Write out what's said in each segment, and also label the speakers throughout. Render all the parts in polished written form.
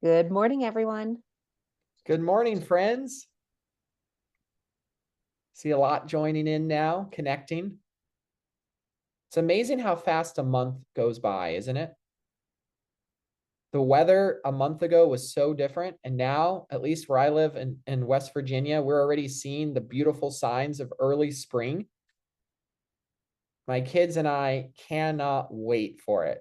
Speaker 1: Good morning, everyone.
Speaker 2: Good morning, friends. See a lot joining in now, connecting. It's amazing how fast a month goes by, isn't it? The weather a month ago was so different. And now, at least where I live in West Virginia, we're already seeing the beautiful signs of early spring. My kids and I cannot wait for it.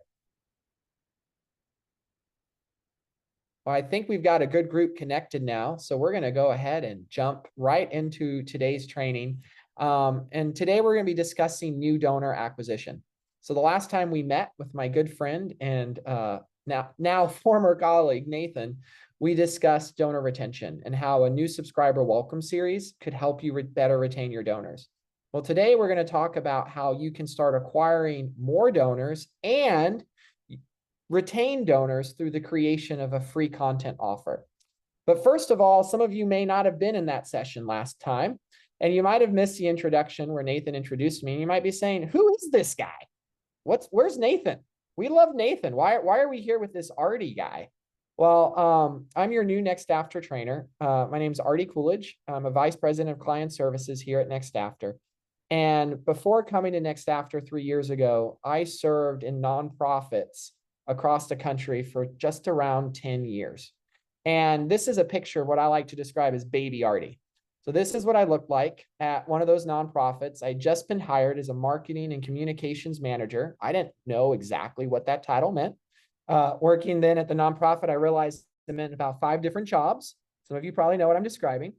Speaker 2: Well, I think we've got a good group connected now. So we're going to go ahead and jump right into today's training. And today we're going to be discussing new donor acquisition. So the last time we met with my good friend and now former colleague, Nathan, we discussed donor retention and how a new subscriber welcome series could help you better retain your donors. Well, today we're going to talk about how you can start acquiring more donors and retain donors through the creation of a free content offer. But first of all, some of you may not have been in that session last time, and you might have missed the introduction where Nathan introduced me. And you might be saying, who is this guy? Where's Nathan? We love Nathan. Why are we here with this Artie guy? Well, I'm your new Next After trainer. My name's Artie Coolidge. I'm a vice president of client services here at Next After. And before coming to Next After 3 years ago, I served in nonprofits across the country for just around 10 years. And this is a picture of what I like to describe as baby Artie. So this is what I looked like at one of those nonprofits. I'd just been hired as a marketing and communications manager. I didn't know exactly what that title meant. Working then at the nonprofit, I realized it meant about 5 different jobs. Some of you probably know what I'm describing.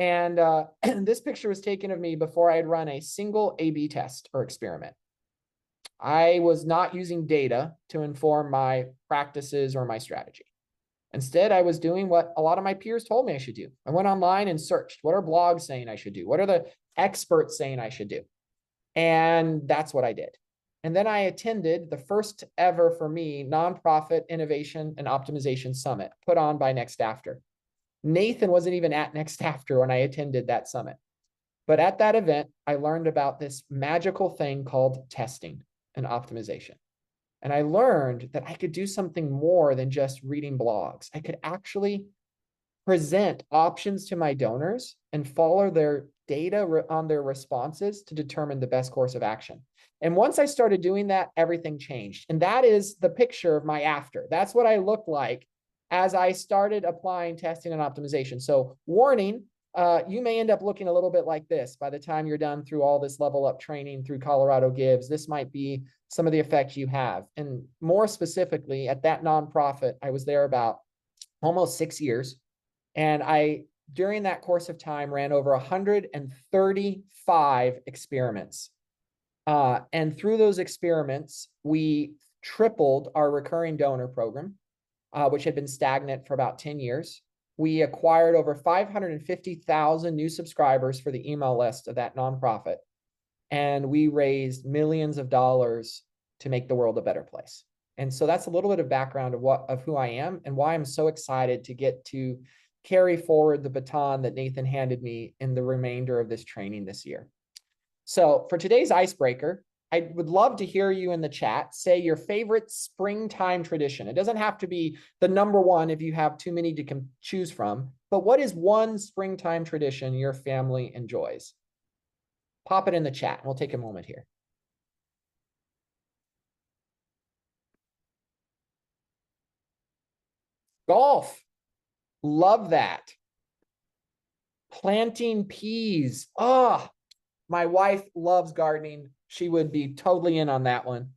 Speaker 2: And this picture was taken of me before I had run a single A/B test or experiment. I was not using data to inform my practices or my strategy. Instead, I was doing what a lot of my peers told me I should do. I went online and searched, what are blogs saying I should do? What are the experts saying I should do? And that's what I did. And then I attended the first ever for me nonprofit innovation and optimization summit put on by Next After. Nathan wasn't even at Next After when I attended that summit. But at that event, I learned about this magical thing called testing and optimization. And I learned that I could do something more than just reading blogs. I could actually present options to my donors and follow their data on their responses to determine the best course of action. And once I started doing that, everything changed. And that is the picture of my after. That's what I looked like as I started applying testing and optimization. So warning, you may end up looking a little bit like this by the time you're done through all this level up training through Colorado Gives. This might be some of the effects you have. And more specifically, at that nonprofit, I was there about almost 6 years. And I, during that course of time, ran over 135 experiments. And through those experiments, we tripled our recurring donor program, which had been stagnant for about 10 years. We acquired over 550,000 new subscribers for the email list of that nonprofit. And we raised millions of dollars to make the world a better place. And so that's a little bit of background of who I am and why I'm so excited to get to carry forward the baton that Nathan handed me in the remainder of this training this year. So for today's icebreaker, I would love to hear you in the chat say your favorite springtime tradition. It doesn't have to be the number one if you have too many to choose from, but what is one springtime tradition your family enjoys? Pop it in the chat and we'll take a moment here. Golf. Love that. Planting peas. Oh, my wife loves gardening. She would be totally in on that one.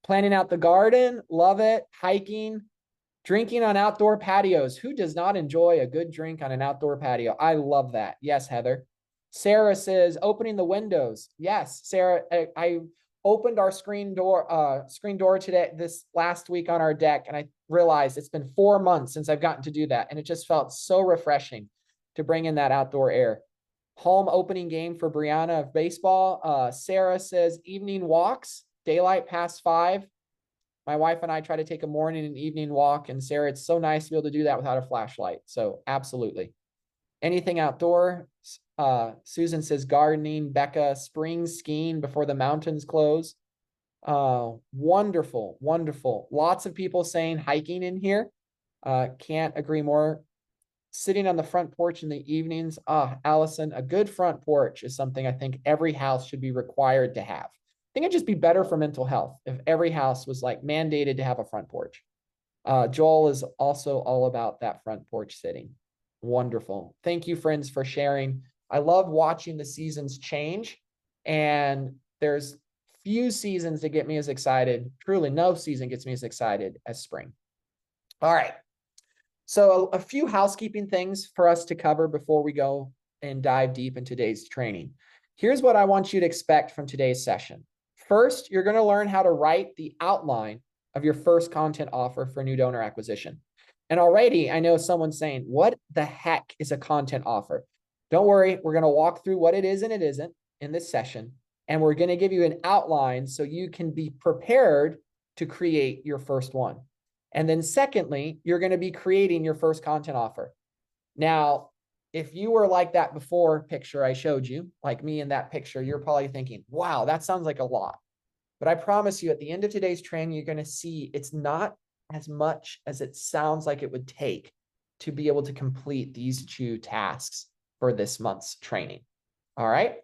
Speaker 2: Planning out the garden. Love it. Hiking. Drinking on outdoor patios. Who does not enjoy a good drink on an outdoor patio? I love that. Yes, Heather. Sarah says, opening the windows. Yes, Sarah, I opened our screen door today, this last week on our deck, and I realized it's been 4 months since I've gotten to do that. And it just felt so refreshing to bring in that outdoor air. Home opening game for Brianna of baseball. Sarah says, evening walks, daylight past 5. My wife and I try to take a morning and evening walk. And Sarah, it's so nice to be able to do that without a flashlight. So absolutely. Anything outdoor. Susan says gardening. Becca, spring skiing before the mountains close. Wonderful, wonderful. Lots of people saying hiking in here. Can't agree more. Sitting on the front porch in the evenings. Allison, a good front porch is something I think every house should be required to have. I think it'd just be better for mental health if every house was like mandated to have a front porch. Joel is also all about that front porch sitting. Wonderful. Thank you, friends, for sharing. I love watching the seasons change, and there's few seasons that get me as excited. Truly, no season gets me as excited as spring. All right. So a few housekeeping things for us to cover before we go and dive deep into today's training. Here's what I want you to expect from today's session. First, you're going to learn how to write the outline of your first content offer for new donor acquisition. And already I know someone's saying, what the heck is a content offer? Don't worry, we're going to walk through what it is and it isn't in this session. And we're going to give you an outline so you can be prepared to create your first one. And then secondly, you're going to be creating your first content offer. Now, if you were like that before picture I showed you, like me in that picture, you're probably thinking, wow, that sounds like a lot. But I promise you, at the end of today's training, you're going to see it's not as much as it sounds like it would take to be able to complete these 2 tasks for this month's training. All right.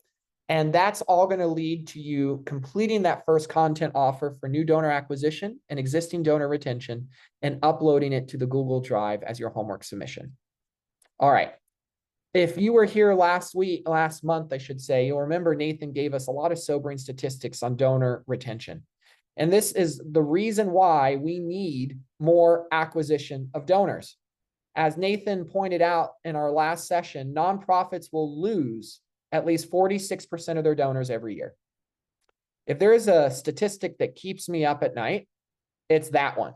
Speaker 2: And that's all going to lead to you completing that first content offer for new donor acquisition and existing donor retention and uploading it to the Google Drive as your homework submission. All right. If you were here last month, I should say, you'll remember Nathan gave us a lot of sobering statistics on donor retention. And this is the reason why we need more acquisition of donors. As Nathan pointed out in our last session, nonprofits will lose at least 46% of their donors every year. If there is a statistic that keeps me up at night, it's that one.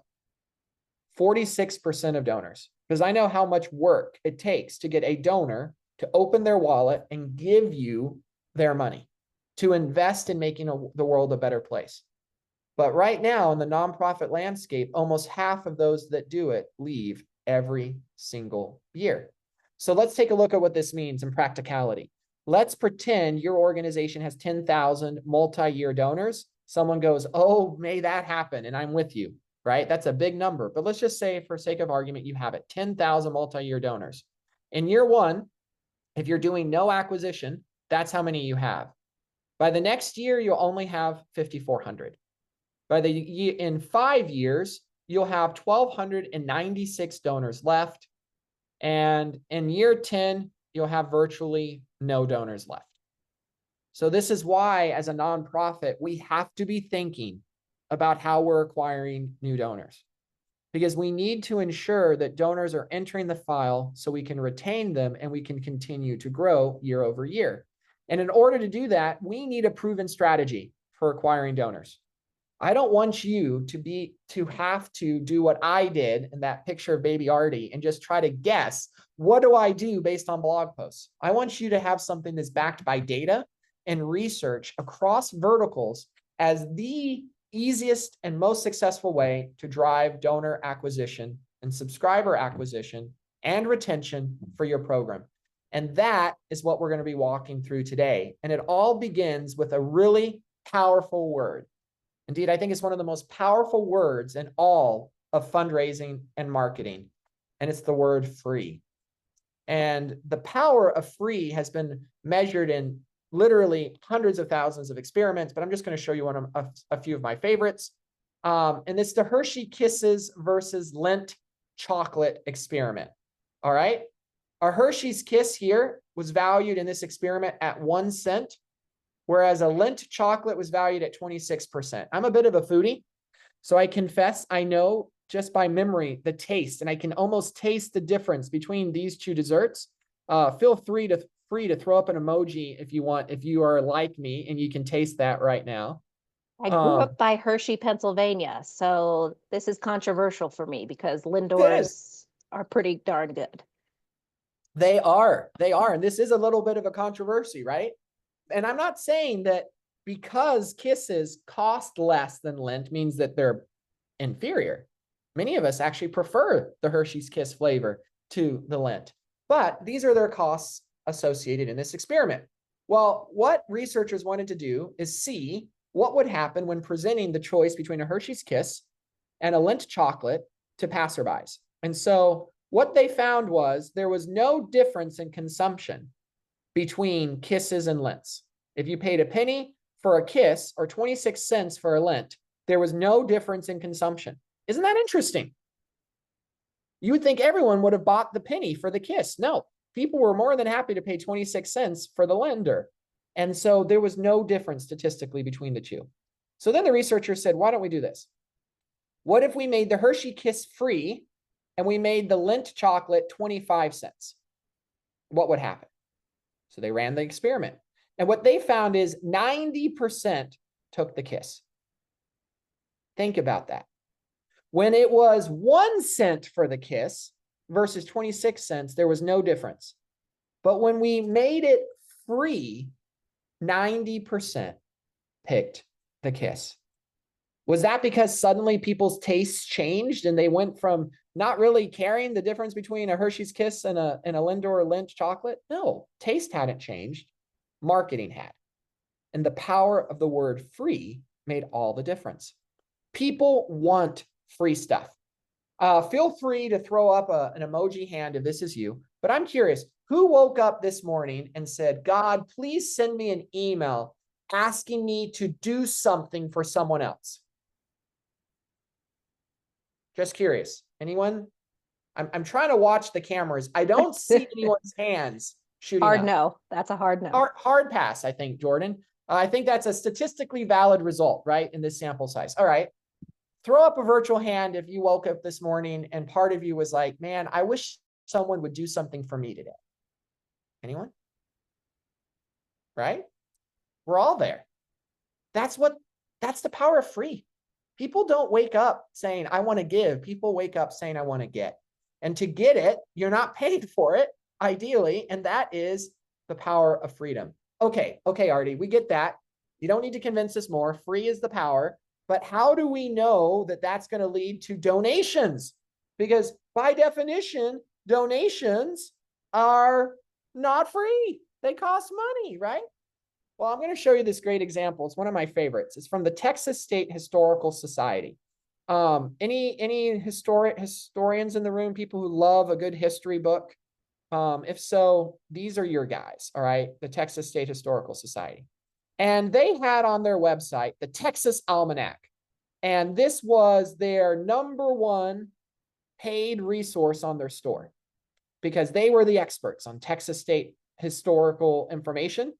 Speaker 2: 46% of donors, because I know how much work it takes to get a donor to open their wallet and give you their money, to invest in making the world a better place. But right now in the nonprofit landscape, almost half of those that do it leave every single year. So let's take a look at what this means in practicality. Let's pretend your organization has 10,000 multi-year donors. Someone goes, oh, may that happen, and I'm with you, right? That's a big number. But let's just say, for sake of argument, you have it, 10,000 multi-year donors. In year 1, if you're doing no acquisition, that's how many you have. By the next year, you'll only have 5,400. In 5 years, you'll have 1,296 donors left. And in year 10, you'll have virtually no donors left. So this is why, as a nonprofit, we have to be thinking about how we're acquiring new donors, because we need to ensure that donors are entering the file so we can retain them and we can continue to grow year over year. And in order to do that, we need a proven strategy for acquiring donors. I don't want you to have to do what I did in that picture of baby Artie and just try to guess, what do I do based on blog posts? I want you to have something that's backed by data and research across verticals as the easiest and most successful way to drive donor acquisition and subscriber acquisition and retention for your program. And that is what we're going to be walking through today. And it all begins with a really powerful word. Indeed, I think it's one of the most powerful words in all of fundraising and marketing, and it's the word free. And the power of free has been measured in literally hundreds of thousands of experiments, but I'm just going to show you a few of my favorites. And it's the Hershey Kisses versus Lindt chocolate experiment. All right. Our Hershey's Kiss here was valued in this experiment at 1 cent. Whereas a Lindt chocolate was valued at 26%. I'm a bit of a foodie, so I confess I know just by memory the taste, and I can almost taste the difference between these 2 desserts. Feel free to throw up an emoji if you want, if you are like me and you can taste that right now.
Speaker 1: I grew up by Hershey, Pennsylvania, so this is controversial for me because Lindors are pretty darn good.
Speaker 2: They are, and this is a little bit of a controversy, right? And I'm not saying that because Kisses cost less than Lindt means that they're inferior. Many of us actually prefer the Hershey's Kiss flavor to the Lindt, but these are their costs associated in this experiment. Well, what researchers wanted to do is see what would happen when presenting the choice between a Hershey's Kiss and a Lindt chocolate to passerbys. And so what they found was there was no difference in consumption between kisses and Lindts. If you paid a penny for a kiss or 26 cents for a Lindt, there was no difference in consumption. Isn't that interesting? You would think everyone would have bought the penny for the kiss. No, people were more than happy to pay 26 cents for the lender. And so there was no difference statistically between the two. So then the researchers said, why don't we do this? What if we made the Hershey Kiss free and we made the Lindt chocolate 25 cents? What would happen? So they ran the experiment. And what they found is 90% took the kiss. Think about that. When it was 1 cent for the kiss versus 26 cents, there was no difference. But when we made it free, 90% picked the kiss. Was that because suddenly people's tastes changed and they went from not really caring the difference between a Hershey's Kiss and a Lindt or a Lindt chocolate? No, taste hadn't changed. Marketing had. And the power of the word free made all the difference. People want free stuff. Feel free to throw up an emoji hand if this is you, but I'm curious, who woke up this morning and said, God, please send me an email asking me to do something for someone else? Just curious. Anyone? I'm trying to watch the cameras. I don't see anyone's hands shooting
Speaker 1: Hard
Speaker 2: up.
Speaker 1: no. That's a hard no.
Speaker 2: Hard pass, I think, Jordan. I think that's a statistically valid result, right, in this sample size. All right. Throw up a virtual hand if you woke up this morning and part of you was like, man, I wish someone would do something for me today. Anyone? Right? We're all there. That's the power of free. People don't wake up saying, I want to give. People wake up saying, I want to get. And to get it, you're not paid for it, ideally. And that is the power of freedom. Okay, Artie, we get that. You don't need to convince us more. Free is the power. But how do we know that that's going to lead to donations? Because by definition, donations are not free. They cost money, right? Well, I'm going to show you this great example. It's one of my favorites. It's from the Texas State Historical Society. Any historians in the room, people who love a good history book? If so, these are your guys, all right? The Texas State Historical Society. And they had on their website the Texas Almanac. And this was their #1 paid resource on their store because they were the experts on Texas State historical information.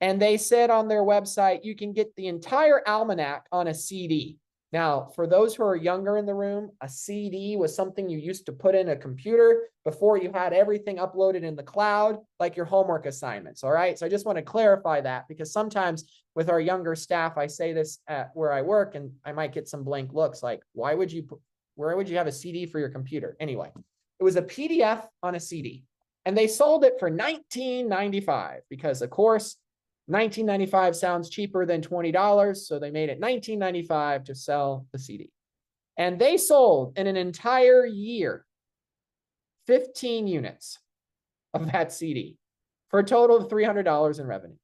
Speaker 2: And they said on their website, you can get the entire almanac on a CD. Now, for those who are younger in the room, a CD was something you used to put in a computer before you had everything uploaded in the cloud, like your homework assignments, all right? So I just want to clarify that because sometimes with our younger staff, I say this at where I work and I might get some blank looks like, where would you have a CD for your computer? Anyway, it was a PDF on a CD and they sold it for $19.95 because of course, $19.95 sounds cheaper than $20, so they made it $19.95 to sell the CD. And they sold in an entire year 15 units of that CD for a total of $300 in revenue.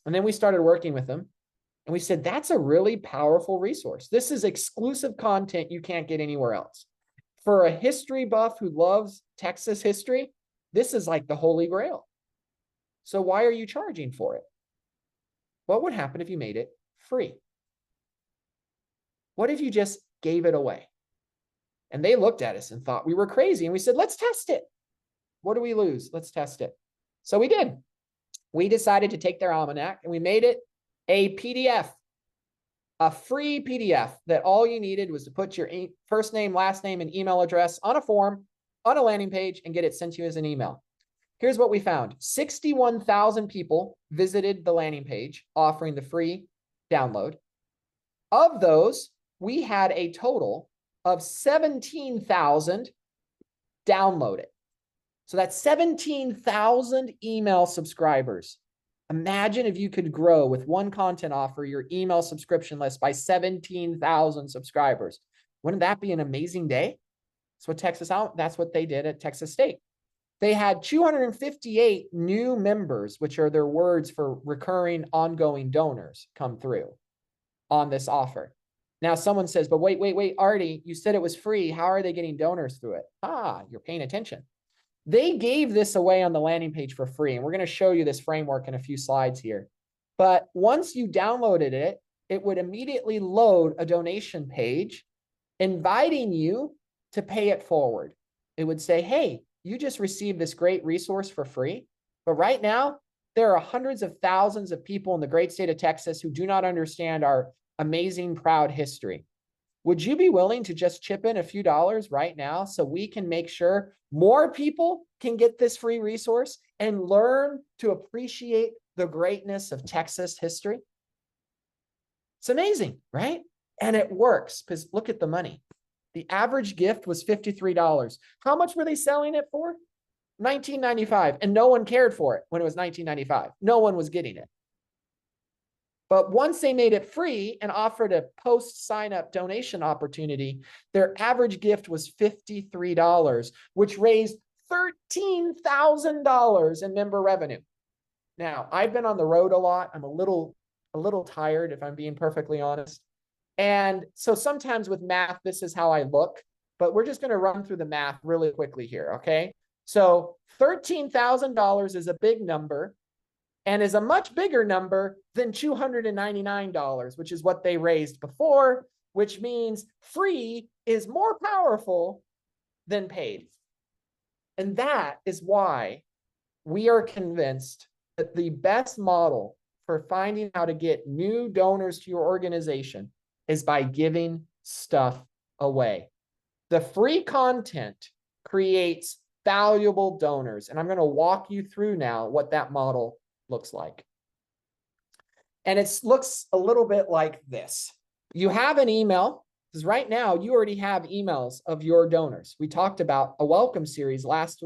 Speaker 2: And then we started working with them and we said, that's a really powerful resource. This is exclusive content you can't get anywhere else. For a history buff who loves Texas history, this is like the holy grail. So why are you charging for it? What would happen if you made it free? What if you just gave it away? And they looked at us and thought we were crazy. And we said, let's test it. What do we lose? Let's test it. So we did. We decided to take their almanac and we made it a PDF, a free PDF that all you needed was to put your first name, last name, and email address on a form, on a landing page, and get it sent to you as an email. Here's what we found. 61,000 people visited the landing page offering the free download. Of those, we had a total of 17,000 download it. So that's 17,000 email subscribers. Imagine if you could grow with one content offer your email subscription list by 17,000 subscribers. Wouldn't that be an amazing day? That's what they did at Texas State. They had 258 new members, which are their words for recurring ongoing donors, come through on this offer. Now someone says, but wait, Artie, you said it was free. How are they getting donors through it? Ah, you're paying attention. They gave this away on the landing page for free. And we're going to show you this framework in a few slides here. But once you downloaded it, it would immediately load a donation page inviting you to pay it forward. It would say, hey, you just received this great resource for free. But right now, there are hundreds of thousands of people in the great state of Texas who do not understand our amazing, proud history. Would you be willing to just chip in a few dollars right now so we can make sure more people can get this free resource and learn to appreciate the greatness of Texas history? It's amazing, right? And it works because look at the money. The average gift was $53. How much were they selling it for? $19.95. And no one cared for it when it was $19.95. No one was getting it. But once they made it free and offered a post sign up donation opportunity, their average gift was $53, which raised $13,000 in member revenue. Now, I've been on the road a lot. I'm a little tired, if I'm being perfectly honest. And so sometimes with math, this is how I look, but we're just going to run through the math really quickly here. Okay. So $13,000 is a big number and is a much bigger number than $299, which is what they raised before, which means free is more powerful than paid. And that is why we are convinced that the best model for finding how to get new donors to your organization is by giving stuff away. The free content creates valuable donors. And I'm going to walk you through now what that model looks like. And it looks a little bit like this. You have an email, because right now you already have emails of your donors. We talked about a welcome series last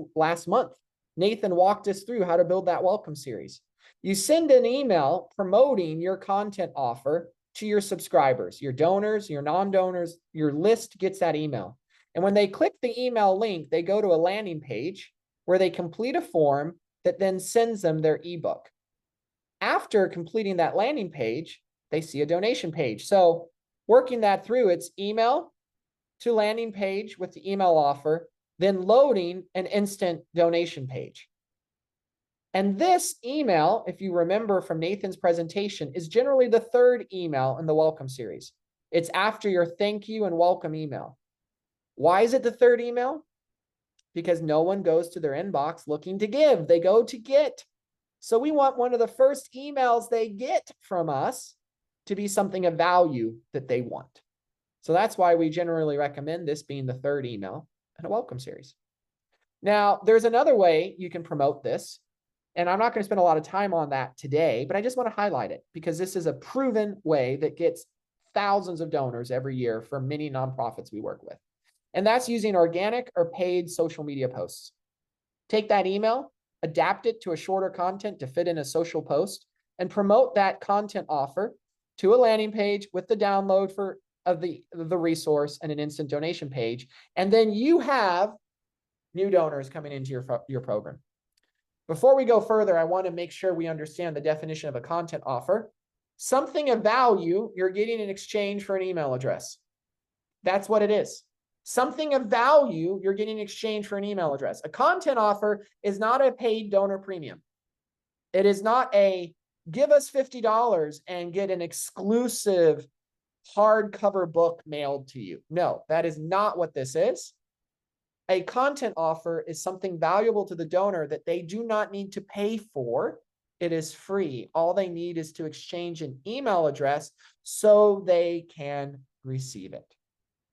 Speaker 2: month. Nathan walked us through how to build that welcome series. You send an email promoting your content offer to your subscribers, your donors, your non-donors, your list gets that email. And when they click the email link, they go to a landing page where they complete a form that then sends them their ebook. After completing that landing page, they see a donation page. So working that through, it's email to landing page with the email offer, then loading an instant donation page. And this email, if you remember from Nathan's presentation, is generally the third email in the welcome series. It's after your thank you and welcome email. Why is it the third email? Because no one goes to their inbox looking to give. They go to get. So we want one of the first emails they get from us to be something of value that they want. So that's why we generally recommend this being the third email in a welcome series. Now, there's another way you can promote this. And I'm not going to spend a lot of time on that today, but I just want to highlight it because this is a proven way that gets thousands of donors every year for many nonprofits we work with. And that's using organic or paid social media posts. Take that email, adapt it to a shorter content to fit in a social post, and promote that content offer to a landing page with the download of the resource and an instant donation page. And then you have new donors coming into your program. Before we go further, I want to make sure we understand the definition of a content offer. Something of value you're getting in exchange for an email address. That's what it is. Something of value you're getting in exchange for an email address. A content offer is not a paid donor premium. It is not a give us $50 and get an exclusive hardcover book mailed to you. No, that is not what this is. A content offer is something valuable to the donor that they do not need to pay for. It is free. All they need is to exchange an email address so they can receive it.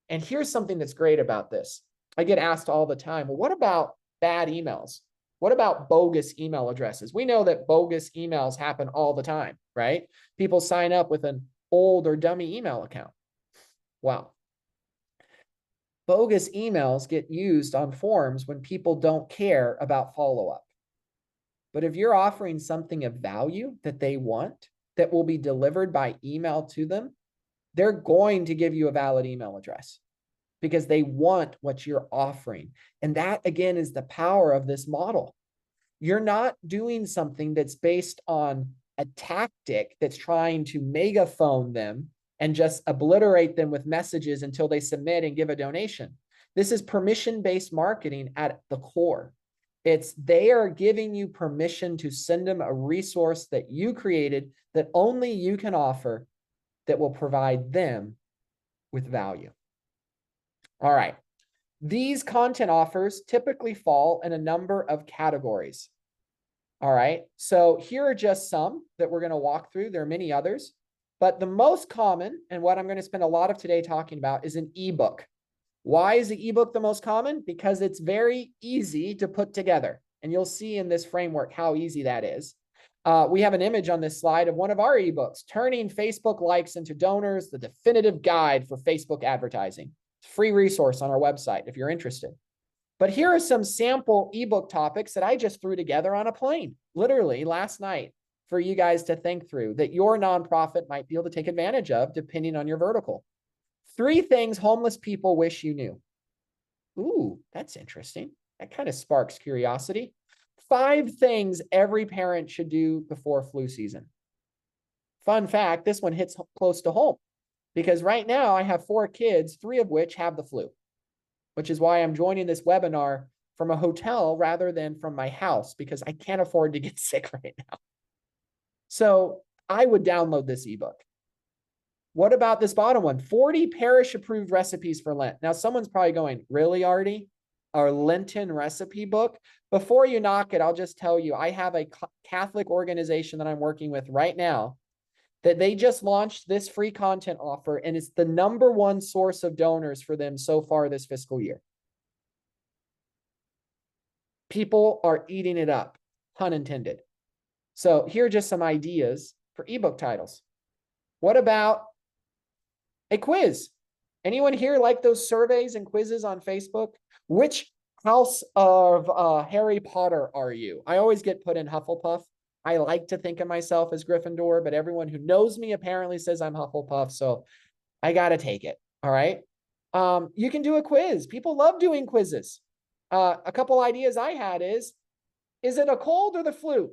Speaker 2: And here's something that's great about this. I get asked all the time, well, what about bad emails? What about bogus email addresses? We know that bogus emails happen all the time, right? People sign up with an old or dummy email account. Wow. Bogus emails get used on forms when people don't care about follow-up. But if you're offering something of value that they want, that will be delivered by email to them, they're going to give you a valid email address because they want what you're offering. And that, again, is the power of this model. You're not doing something that's based on a tactic that's trying to megaphone them and just obliterate them with messages until they submit and give a donation. This is permission-based marketing at the core. It's they are giving you permission to send them a resource that you created that only you can offer that will provide them with value. All right. These content offers typically fall in a number of categories. All right. So here are just some that we're going to walk through. There are many others, but the most common, and what I'm going to spend a lot of today talking about, is an ebook. Why is the ebook the most common? Because it's very easy to put together. And you'll see in this framework how easy that is. We have an image on this slide of one of our ebooks, Turning Facebook Likes into Donors, the definitive guide for Facebook advertising. Free resource on our website if you're interested. But here are some sample ebook topics that I just threw together on a plane, literally last night, for you guys to think through that your nonprofit might be able to take advantage of depending on your vertical. 3 things homeless people wish you knew. Ooh, that's interesting. That kind of sparks curiosity. 5 things every parent should do before flu season. Fun fact, this one hits close to home because right now I have 4 kids, 3 of which have the flu, which is why I'm joining this webinar from a hotel rather than from my house because I can't afford to get sick right now. So I would download this ebook. What about this bottom one? 40 parish-approved recipes for Lent. Now, someone's probably going, really, Artie? Our Lenten recipe book? Before you knock it, I'll just tell you, I have a Catholic organization that I'm working with right now that they just launched this free content offer, and it's the #1 source of donors for them so far this fiscal year. People are eating it up, pun intended. So here are just some ideas for ebook titles. What about a quiz? Anyone here like those surveys and quizzes on Facebook? Which house of Harry Potter are you? I always get put in Hufflepuff. I like to think of myself as Gryffindor, but everyone who knows me apparently says I'm Hufflepuff, so I got to take it. All right. You can do a quiz. People love doing quizzes. A couple ideas I had is it a cold or the flu?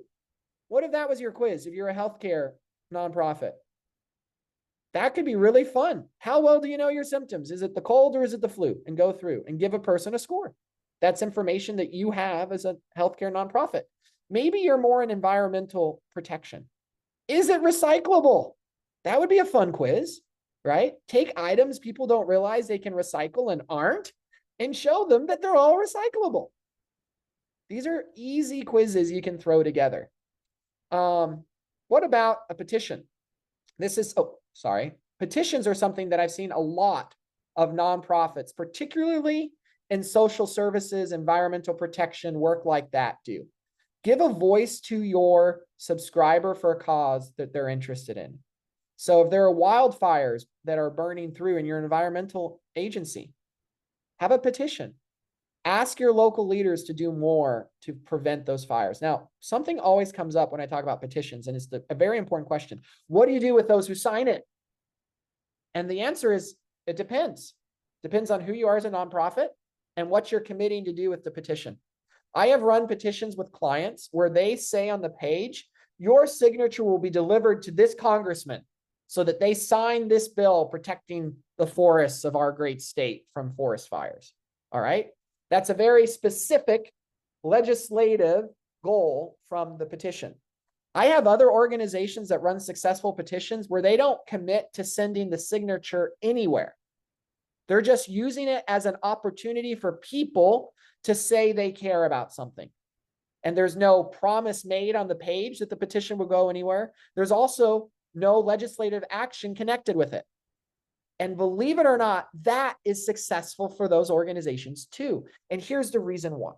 Speaker 2: What if that was your quiz, if you're a healthcare nonprofit? That could be really fun. How well do you know your symptoms? Is it the cold or is it the flu? And go through and give a person a score. That's information that you have as a healthcare nonprofit. Maybe you're more in environmental protection. Is it recyclable? That would be a fun quiz, right? Take items people don't realize they can recycle and aren't, and show them that they're all recyclable. These are easy quizzes you can throw together. What about a petition? Petitions are something that I've seen a lot of nonprofits, particularly in social services, environmental protection, work like that do. Give a voice to your subscriber for a cause that they're interested in. So if there are wildfires that are burning through in your environmental agency, have a petition. Ask your local leaders to do more to prevent those fires. Now, something always comes up when I talk about petitions, and it's a very important question. What do you do with those who sign it? And the answer is, it depends. Depends on who you are as a nonprofit and what you're committing to do with the petition. I have run petitions with clients where they say on the page, your signature will be delivered to this congressman so that they sign this bill protecting the forests of our great state from forest fires. All right. That's a very specific legislative goal from the petition. I have other organizations that run successful petitions where they don't commit to sending the signature anywhere. They're just using it as an opportunity for people to say they care about something. And there's no promise made on the page that the petition will go anywhere. There's also no legislative action connected with it. And believe it or not, that is successful for those organizations too. And here's the reason why.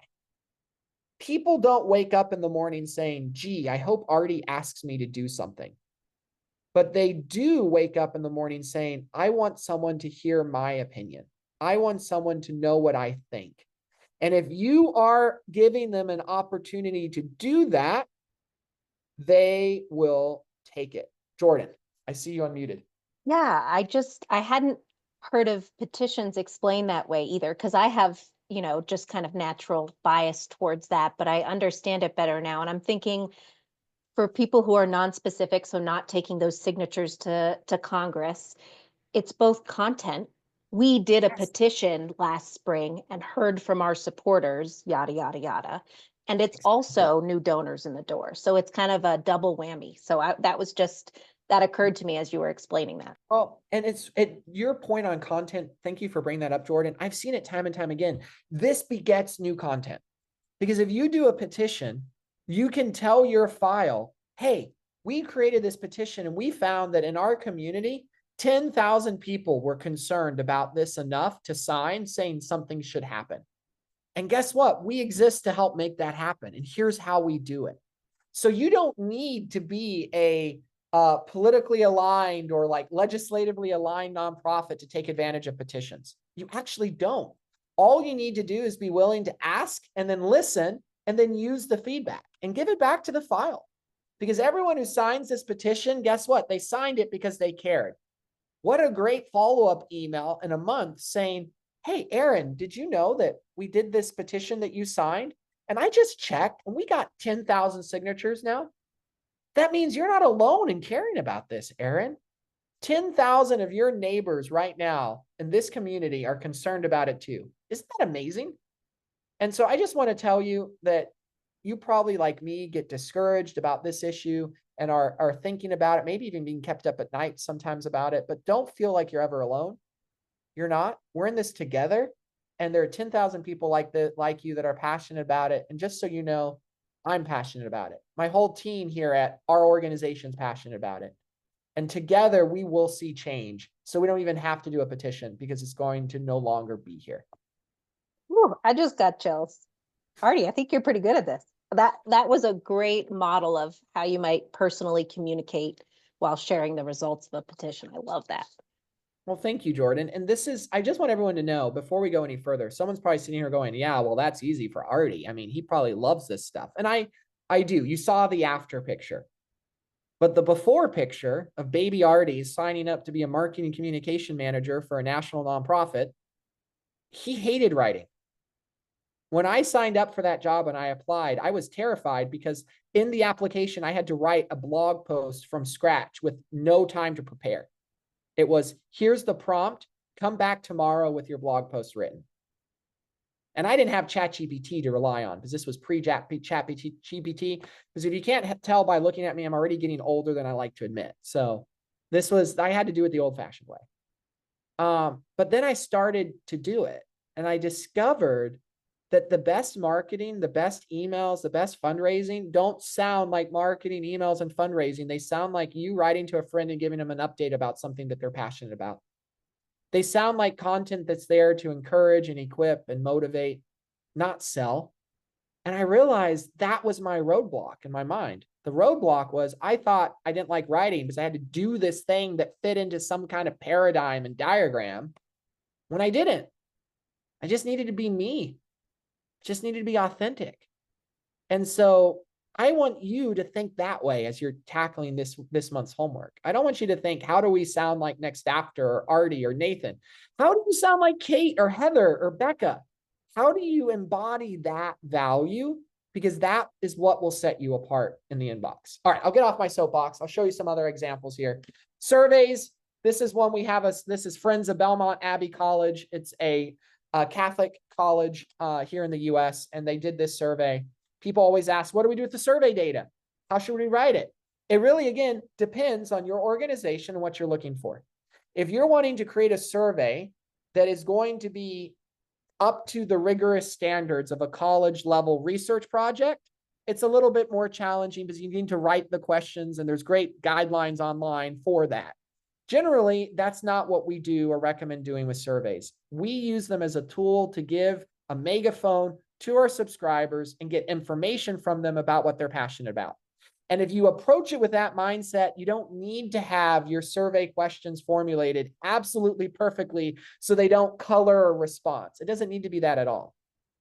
Speaker 2: People don't wake up in the morning saying, gee, I hope Artie asks me to do something. But they do wake up in the morning saying, I want someone to hear my opinion. I want someone to know what I think. And if you are giving them an opportunity to do that, they will take it. Jordan, I see you unmuted.
Speaker 1: Yeah, I hadn't heard of petitions explained that way either, because I have, just kind of natural bias towards that, but I understand it better now. And I'm thinking for people who are non-specific, so not taking those signatures to Congress, it's both content. We did a
Speaker 2: Yes.
Speaker 1: petition last spring and heard from our supporters, yada, yada, yada. And it's
Speaker 2: Exactly.
Speaker 1: also new donors in the door. So it's kind of a double whammy. So that was just, that occurred to me as you were explaining that.
Speaker 2: Well, and your point on content. Thank you for bringing that up, Jordan. I've seen it time and time again. This begets new content. Because if you do a petition, you can tell your file, hey, we created this petition and we found that in our community, 10,000 people were concerned about this enough to sign saying something should happen. And guess what? We exist to help make that happen. And here's how we do it. So you don't need to be a politically aligned or like legislatively aligned nonprofit to take advantage of petitions. You actually don't. All you need to do is be willing to ask and then listen and then use the feedback and give it back to the file. Because everyone who signs this petition, guess what? They signed it because they cared. What a great follow-up email in a month saying, hey, Aaron, did you know that we did this petition that you signed? And I just checked and we got 10,000 signatures now. That means you're not alone in caring about this, Aaron. 10,000 of your neighbors right now in this community are concerned about it too. Isn't that amazing? And so I just want to tell you that you probably, like me, get discouraged about this issue and are thinking about it, maybe even being kept up at night sometimes about it, but don't feel like you're ever alone. You're not. We're in this together. And there are 10,000 people like you that are passionate about it. And just so you know, I'm passionate about it. My whole team here at our organization is passionate about it. And together we will see change. So we don't even have to do a petition because it's going to no longer be here.
Speaker 1: Ooh, I just got chills. Artie, I think you're pretty good at this. That was a great model of how you might personally communicate while sharing the results of a petition. I love that.
Speaker 2: Well, thank you, Jordan. And I just want everyone to know before we go any further, someone's probably sitting here going, yeah, well, that's easy for Artie. I mean, he probably loves this stuff. And I do. You saw the after picture. But the before picture of baby Artie signing up to be a marketing communication manager for a national nonprofit, he hated writing. When I signed up for that job and I applied, I was terrified because in the application, I had to write a blog post from scratch with no time to prepare. It was, here's the prompt, come back tomorrow with your blog post written. And I didn't have ChatGPT to rely on because this was pre-ChatGPT. Because if you can't tell by looking at me, I'm already getting older than I like to admit. So I had to do it the old fashioned way. But then I started to do it and I discovered that the best marketing, the best emails, the best fundraising don't sound like marketing, emails, and fundraising. They sound like you writing to a friend and giving them an update about something that they're passionate about. They sound like content that's there to encourage and equip and motivate, not sell. And I realized that was my roadblock in my mind. The roadblock was I thought I didn't like writing because I had to do this thing that fit into some kind of paradigm and diagram when I didn't. I just needed to be me. Just needed to be authentic. And so I want you to think that way as you're tackling this month's homework. I don't want you to think, how do we sound like Next After or Artie or Nathan? How do you sound like Kate or Heather or Becca? How do you embody that value? Because that is what will set you apart in the inbox. All right, I'll get off my soapbox. I'll show you some other examples here. Surveys. This is one we have. This is Friends of Belmont Abbey College. It's a Catholic college here in the US, and they did this survey. People always ask, what do we do with the survey data? How should we write it? It really, again, depends on your organization and what you're looking for. If you're wanting to create a survey that is going to be up to the rigorous standards of a college level research project, it's a little bit more challenging because you need to write the questions and there's great guidelines online for that. Generally, that's not what we do or recommend doing with surveys. We use them as a tool to give a megaphone to our subscribers and get information from them about what they're passionate about. And if you approach it with that mindset, you don't need to have your survey questions formulated absolutely perfectly so they don't color a response. It doesn't need to be that at all.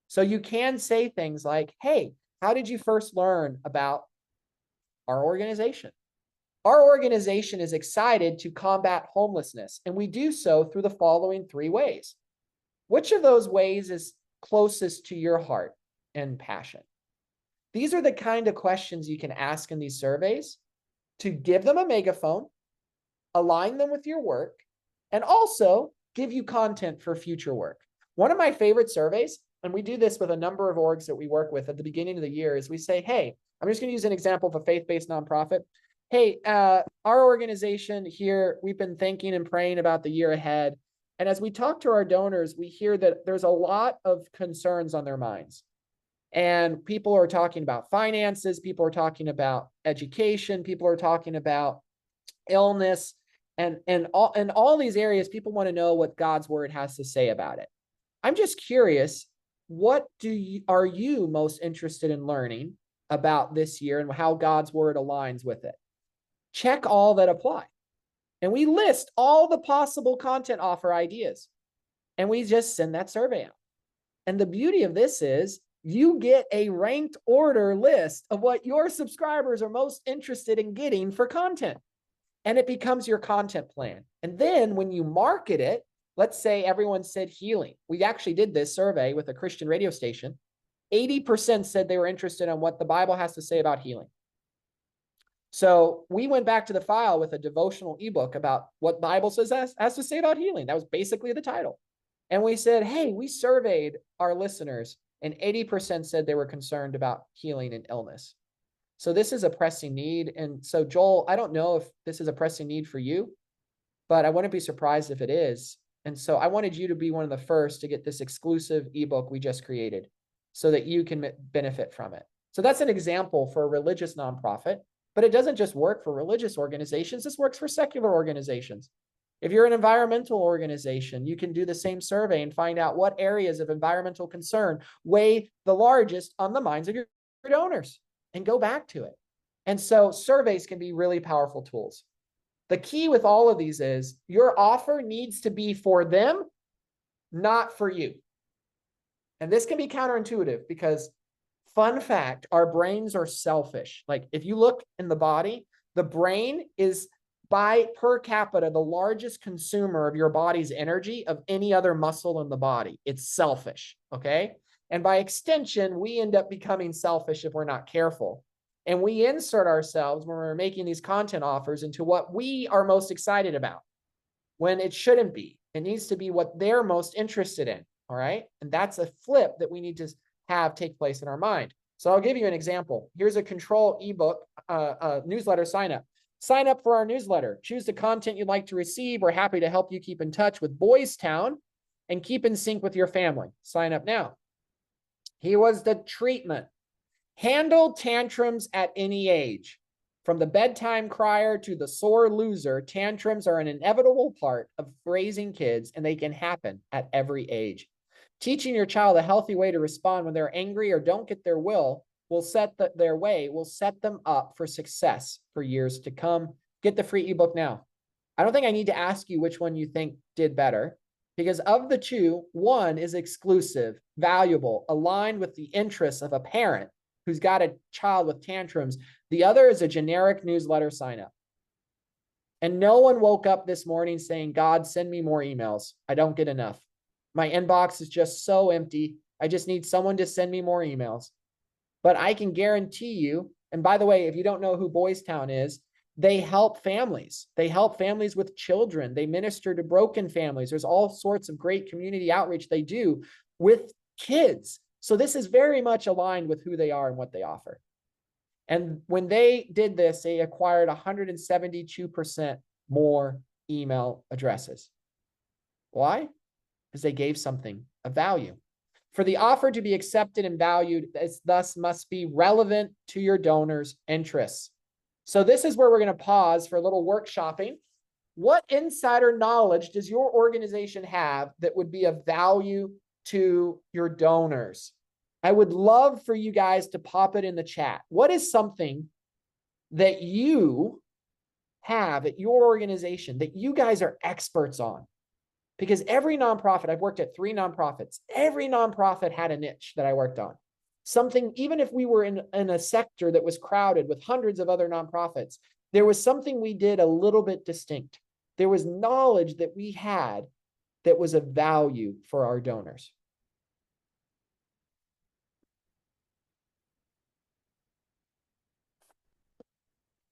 Speaker 2: So you can say things like, hey, how did you first learn about our organization? Our organization is excited to combat homelessness, and we do so through the following 3 ways. Which of those ways is closest to your heart and passion? These are the kind of questions you can ask in these surveys to give them a megaphone, align them with your work, and also give you content for future work. One of my favorite surveys, and we do this with a number of orgs that we work with at the beginning of the year, is we say, hey, I'm just going to use an example of a faith-based nonprofit. Hey, our organization here, we've been thinking and praying about the year ahead. And as we talk to our donors, we hear that there's a lot of concerns on their minds. And people are talking about finances, people are talking about education, people are talking about illness, and all these areas, people want to know what God's word has to say about it. I'm just curious, what are you most interested in learning about this year and how God's word aligns with it? Check all that apply. And we list all the possible content offer ideas. And we just send that survey out. And the beauty of this is you get a ranked order list of what your subscribers are most interested in getting for content. And it becomes your content plan. And then when you market it, let's say everyone said healing. We actually did this survey with a Christian radio station. 80% said they were interested in what the Bible has to say about healing. So we went back to the file with a devotional ebook about what Bible says has to say about healing. That was basically the title. And we said, hey, we surveyed our listeners and 80% said they were concerned about healing and illness. So this is a pressing need. And so Joel, I don't know if this is a pressing need for you, but I wouldn't be surprised if it is. And so I wanted you to be one of the first to get this exclusive ebook we just created so that you can benefit from it. So that's an example for a religious nonprofit, but it doesn't just work for religious organizations. This works for secular organizations. If you're an environmental organization, you can do the same survey and find out what areas of environmental concern weigh the largest on the minds of your donors and go back to it. And so surveys can be really powerful tools. The key with all of these is your offer needs to be for them, not for you. And this can be counterintuitive because, fun fact, our brains are selfish. Like if you look in the body, the brain is by per capita the largest consumer of your body's energy of any other muscle in the body. It's selfish, okay? And by extension, we end up becoming selfish if we're not careful. And we insert ourselves when we're making these content offers into what we are most excited about when it shouldn't be. It needs to be what they're most interested in, all right? And that's a flip that we need to have take place in our mind. So I'll give you an example. Here's a control ebook, newsletter sign up. Sign up for our newsletter. Choose the content you'd like to receive. We're happy to help you keep in touch with Boys Town and keep in sync with your family. Sign up now. Here was the treatment. Handle tantrums at any age. From the bedtime crier to the sore loser, tantrums are an inevitable part of raising kids, and they can happen at every age. Teaching your child a healthy way to respond when they're angry or don't get their will will set them up for success for years to come. Get the free ebook now. I don't think I need to ask you which one you think did better, because of the two, one is exclusive, valuable, aligned with the interests of a parent who's got a child with tantrums. The other is a generic newsletter sign up. And no one woke up this morning saying, God, send me more emails. I don't get enough. My inbox is just so empty. I just need someone to send me more emails. But I can guarantee you, and by the way, if you don't know who Boys Town is, they help families. They help families with children. They minister to broken families. There's all sorts of great community outreach they do with kids. So this is very much aligned with who they are and what they offer. And when they did this, they acquired 172% more email addresses. Why? Because they gave something of value. For the offer to be accepted and valued, it thus must be relevant to your donors' interests. So this is where we're going to pause for a little workshopping. What insider knowledge does your organization have that would be of value to your donors? I would love for you guys to pop it in the chat. What is something that you have at your organization that you guys are experts on? Because every nonprofit, I've worked at 3 nonprofits, every nonprofit had a niche that I worked on. Something, even if we were in a sector that was crowded with hundreds of other nonprofits, there was something we did a little bit distinct. There was knowledge that we had that was of value for our donors.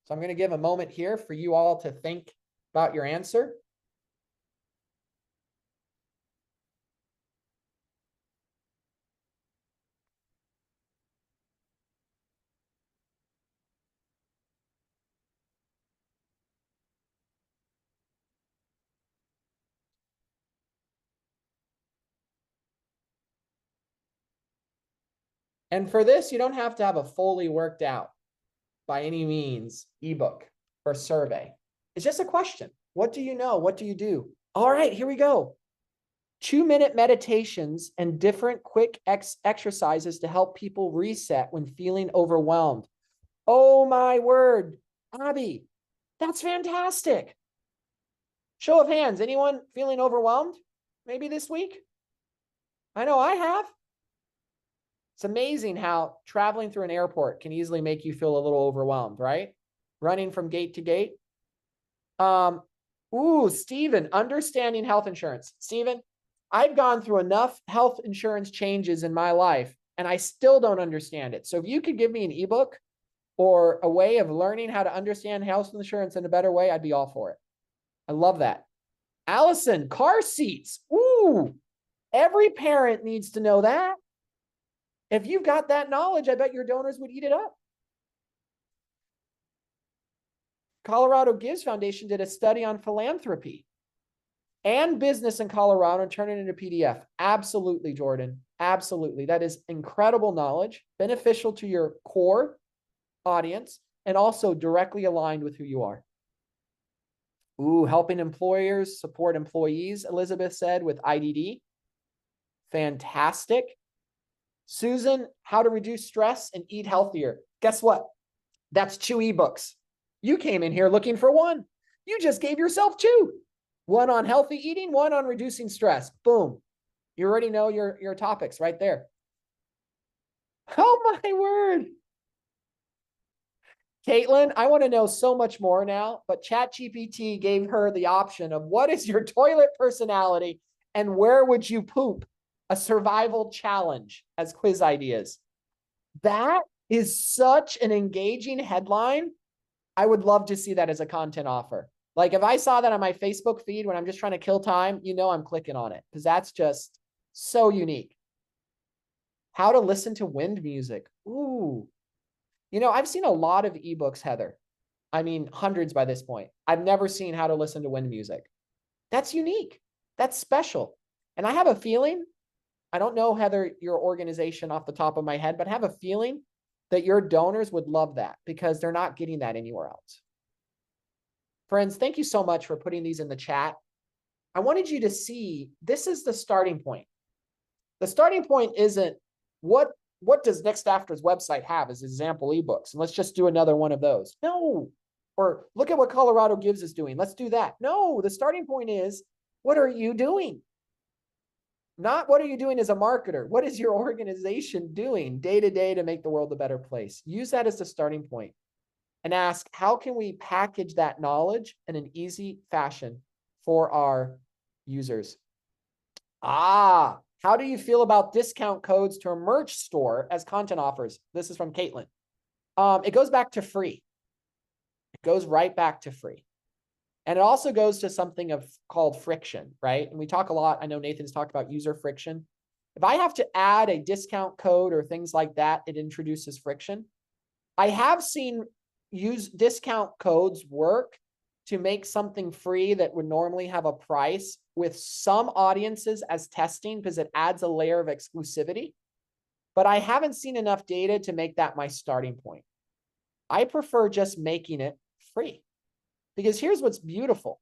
Speaker 2: So I'm going to give a moment here for you all to think about your answer. And for this, you don't have to have a fully worked out by any means ebook or survey. It's just a question. What do you know? What do you do? All right, here we go. 2-minute meditations and different quick exercises to help people reset when feeling overwhelmed. Oh my word, Abby, that's fantastic. Show of hands, anyone feeling overwhelmed maybe this week? I know I have. It's amazing how traveling through an airport can easily make you feel a little overwhelmed, right? Running from gate to gate. Stephen, understanding health insurance. Stephen, I've gone through enough health insurance changes in my life and I still don't understand it. So if you could give me an ebook or a way of learning how to understand health insurance in a better way, I'd be all for it. I love that. Allison, car seats. Ooh, every parent needs to know that. If you've got that knowledge, I bet your donors would eat it up. Colorado Gives Foundation did a study on philanthropy and business in Colorado and turn it into PDF. Absolutely, Jordan. Absolutely. That is incredible knowledge, beneficial to your core audience, and also directly aligned with who you are. Ooh, helping employers support employees, Elizabeth said, with IDD. Fantastic. Susan, how to reduce stress and eat healthier. Guess what? That's 2 ebooks. You came in here looking for one. You just gave yourself 2. One on healthy eating, one on reducing stress. Boom. You already know your topics right there. Oh my word. Caitlin, I want to know so much more now, but ChatGPT gave her the option of what is your toilet personality and where would you poop? A survival challenge as quiz ideas. That is such an engaging headline. I would love to see that as a content offer. Like if I saw that on my Facebook feed when I'm just trying to kill time, you know I'm clicking on it because that's just so unique. How to listen to wind music. Ooh. You know, I've seen a lot of ebooks, Heather. I mean, hundreds by this point. I've never seen how to listen to wind music. That's unique. That's special. And I have a feeling, I don't know, Heather, your organization off the top of my head, but I have a feeling that your donors would love that because they're not getting that anywhere else. Friends, thank you so much for putting these in the chat. I wanted you to see this is the starting point. The starting point isn't what does Next After's website have as example ebooks? And let's just do another one of those. No. Or look at what Colorado Gives is doing. Let's do that. No, the starting point is, what are you doing? Not what are you doing as a marketer? What is your organization doing day to day to make the world a better place? Use that as the starting point and ask, how can we package that knowledge in an easy fashion for our users? How do you feel about discount codes to a merch store as content offers? This is from Caitlin. It goes back to free. It goes right back to free. And it also goes to something called friction, right? And we talk a lot. I know Nathan's talked about user friction. If I have to add a discount code or things like that, it introduces friction. I have seen discount codes work to make something free that would normally have a price with some audiences as testing because it adds a layer of exclusivity. But I haven't seen enough data to make that my starting point. I prefer just making it free. Because here's what's beautiful.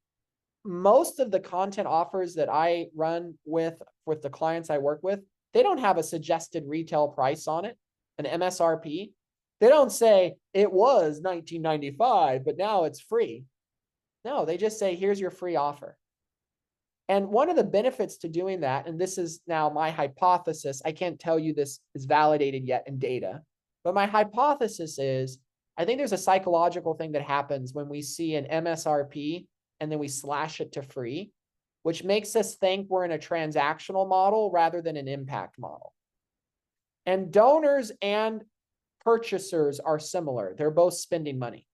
Speaker 2: Most of the content offers that I run with the clients I work with, they don't have a suggested retail price on it, an MSRP. They don't say it was $19.95, but now it's free. No, they just say, here's your free offer. And one of the benefits to doing that, and this is now my hypothesis, I can't tell you this is validated yet in data, but my hypothesis is, I think there's a psychological thing that happens when we see an MSRP and then we slash it to free, which makes us think we're in a transactional model rather than an impact model. And donors and purchasers are similar. They're both spending money,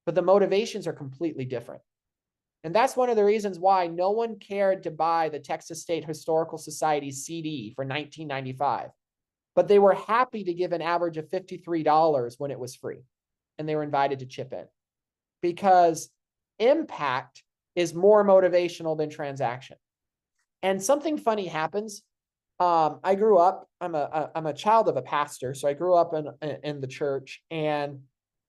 Speaker 2: but the motivations are completely different. And that's one of the reasons why no one cared to buy the Texas State Historical Society CD for $19.95, but they were happy to give an average of $53 when it was free. And they were invited to chip in because impact is more motivational than transaction. And something funny happens. I grew up, I'm a child of a pastor. So I grew up in the church, and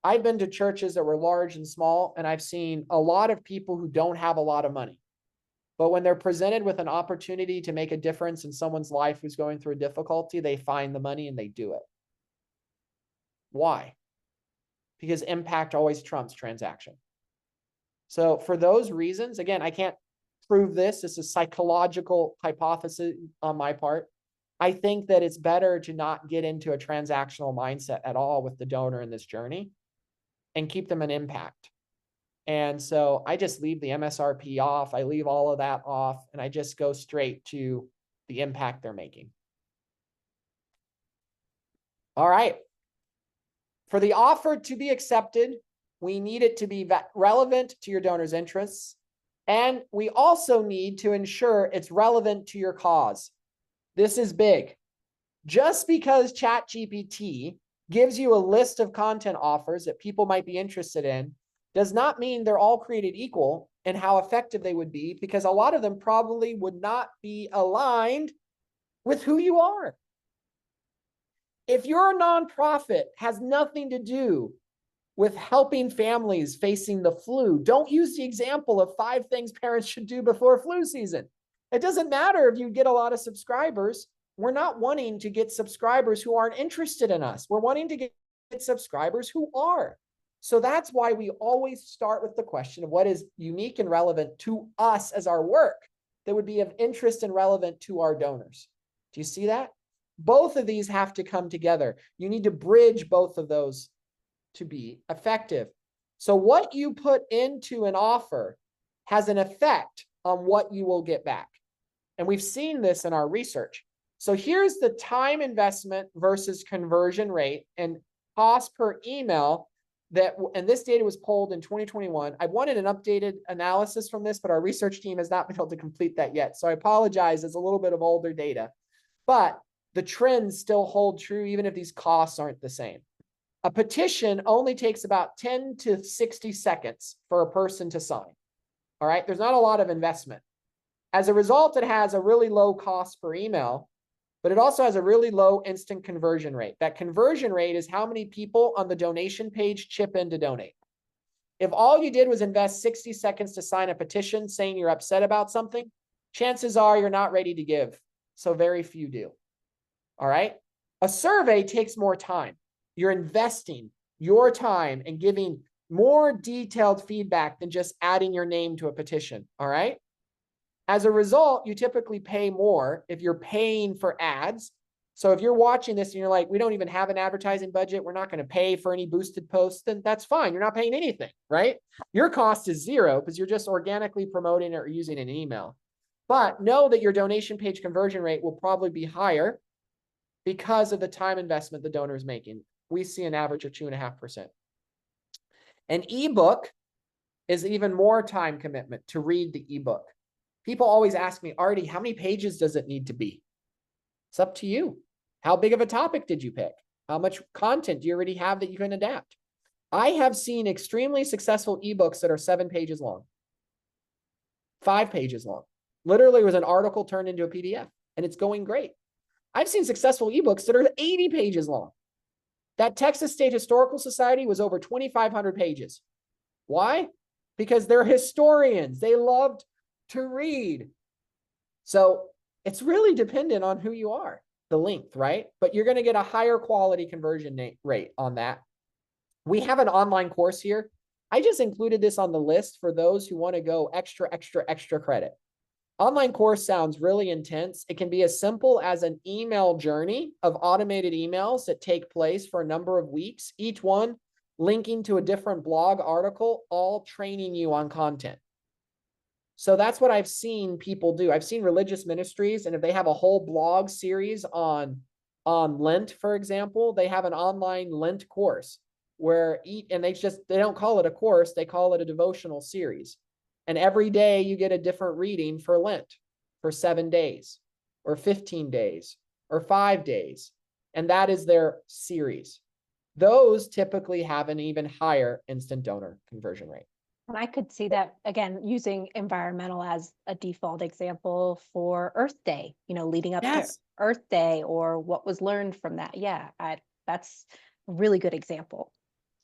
Speaker 2: I've been to churches that were large and small, and I've seen a lot of people who don't have a lot of money. But when they're presented with an opportunity to make a difference in someone's life who's going through a difficulty, they find the money and they do it. Why? Because impact always trumps transaction. So for those reasons, again, I can't prove this. This is psychological hypothesis on my part. I think that it's better to not get into a transactional mindset at all with the donor in this journey and keep them an impact. And so I just leave the MSRP off. I leave all of that off, and I just go straight to the impact they're making. All right. For the offer to be accepted, we need it to be relevant to your donor's interests. And we also need to ensure it's relevant to your cause. This is big. Just because ChatGPT gives you a list of content offers that people might be interested in does not mean they're all created equal and how effective they would be, because a lot of them probably would not be aligned with who you are. If your nonprofit has nothing to do with helping families facing the flu, don't use the example of 5 things parents should do before flu season. It doesn't matter if you get a lot of subscribers. We're not wanting to get subscribers who aren't interested in us. We're wanting to get subscribers who are. So that's why we always start with the question of what is unique and relevant to us as our work that would be of interest and relevant to our donors. Do you see that? Both of these have to come together. You need to bridge both of those to be effective. So what you put into an offer has an effect on what you will get back. And we've seen this in our research. So here's the time investment versus conversion rate and cost per email and this data was pulled in 2021. I wanted an updated analysis from this, but our research team has not been able to complete that yet. So I apologize, it's a little bit of older data, but the trends still hold true even if these costs aren't the same. A petition only takes about 10 to 60 seconds for a person to sign. All right, there's not a lot of investment. As a result, it has a really low cost per email, but it also has a really low instant conversion rate. That conversion rate is how many people on the donation page chip in to donate. If all you did was invest 60 seconds to sign a petition saying you're upset about something, chances are you're not ready to give. So very few do. All right. A survey takes more time. You're investing your time and giving more detailed feedback than just adding your name to a petition. All right. As a result, you typically pay more if you're paying for ads. So if you're watching this and you're like, we don't even have an advertising budget, we're not going to pay for any boosted posts, then that's fine. You're not paying anything, right? Your cost is zero because you're just organically promoting it or using an email. But know that your donation page conversion rate will probably be higher because of the time investment the donor is making. We see an average of 2.5%. An ebook is even more time commitment to read the ebook. People always ask me, Artie, how many pages does it need to be? It's up to you. How big of a topic did you pick? How much content do you already have that you can adapt? I have seen extremely successful ebooks that are 7 pages long, 5 pages long. Literally, it was an article turned into a PDF, and it's going great. I've seen successful ebooks that are 80 pages long. That Texas State Historical Society was over 2,500 pages. Why? Because they're historians. They loved to read. So it's really dependent on who you are, the length, right? But you're going to get a higher quality conversion rate on that. We have an online course here. I just included this on the list for those who want to go extra credit. Online course sounds really intense. It can be as simple as an email journey of automated emails that take place for a number of weeks, each one linking to a different blog article, all training you on content. So that's what I've seen people do. I've seen religious ministries, and if they have a whole blog series on Lindt, for example, they have an online Lindt course where they don't call it a course, they call it a devotional series. And every day you get a different reading for Lindt for 7 days or 15 days or 5 days. And that is their series. Those typically have an even higher instant donor conversion rate.
Speaker 1: And I could see that again, using environmental as a default example for Earth Day, leading up to
Speaker 2: Yes.
Speaker 1: Earth Day or what was learned from that. Yeah, that's a really good example.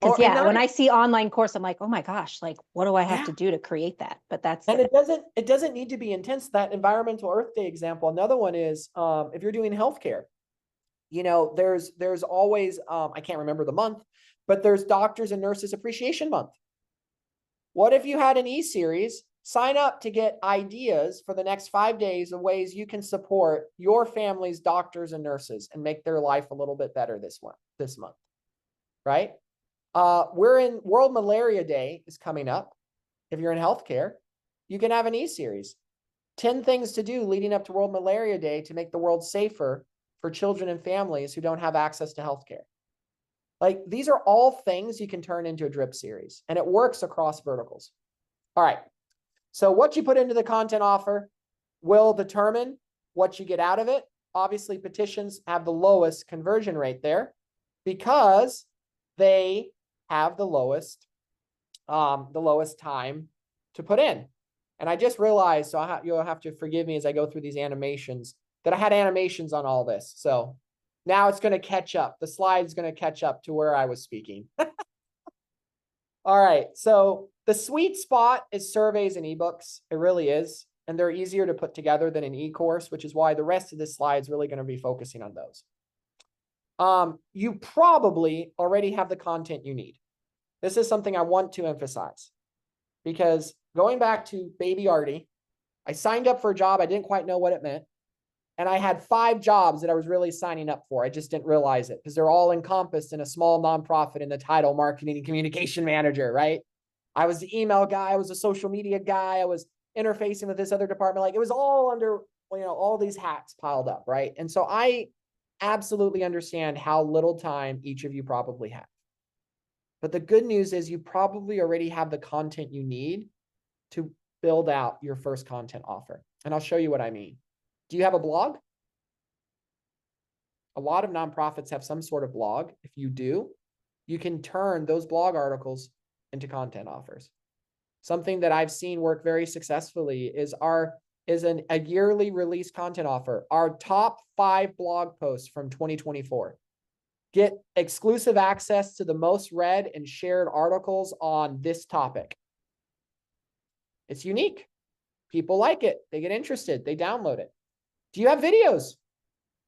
Speaker 1: Because
Speaker 2: Or, and
Speaker 1: yeah,
Speaker 2: not,
Speaker 1: when I see online course, I'm like, oh my gosh, like what do I have
Speaker 2: yeah.
Speaker 1: to do to create that? But that's
Speaker 2: And
Speaker 1: it.
Speaker 2: it doesn't need to be intense. That environmental Earth Day example. Another one is if you're doing healthcare, there's always I can't remember the month, but there's Doctors and Nurses Appreciation Month. What if you had an e-series? Sign up to get ideas for the next 5 days of ways you can support your family's doctors and nurses and make their life a little bit better this month, right? We're in World Malaria Day is coming up. If you're in healthcare, you can have an e-series. 10 things to do leading up to World Malaria Day to make the world safer for children and families who don't have access to healthcare. Like, these are all things you can turn into a drip series, and it works across verticals. All right. So what you put into the content offer will determine what you get out of it. Obviously, petitions have the lowest conversion rate there because they have the lowest time to put in. And I just realized, so you'll have to forgive me as I go through these animations, that I had animations on all this. So now it's going to catch up. The slide's going to catch up to where I was speaking. All right. So the sweet spot is surveys and ebooks. It really is. And they're easier to put together than an e-course, which is why the rest of this slide is really going to be focusing on those. You probably already have the content you need. This is something I want to emphasize because going back to baby Artie, I signed up for a job. I didn't quite know what it meant. And I had 5 jobs that I was really signing up for. I just didn't realize it because they're all encompassed in a small nonprofit in the title marketing and communication manager, right? I was the email guy. I was a social media guy. I was interfacing with this other department. Like, it was all under, all these hats piled up, right? And so I absolutely understand how little time each of you probably have. But the good news is you probably already have the content you need to build out your first content offer. And I'll show you what I mean. Do you have a blog? A lot of nonprofits have some sort of blog. If you do, you can turn those blog articles into content offers. Something that I've seen work very successfully is a yearly release content offer. Our top 5 blog posts from 2024. Get exclusive access to the most read and shared articles on this topic. It's unique. People like it. They get interested. They download it. Do you have videos?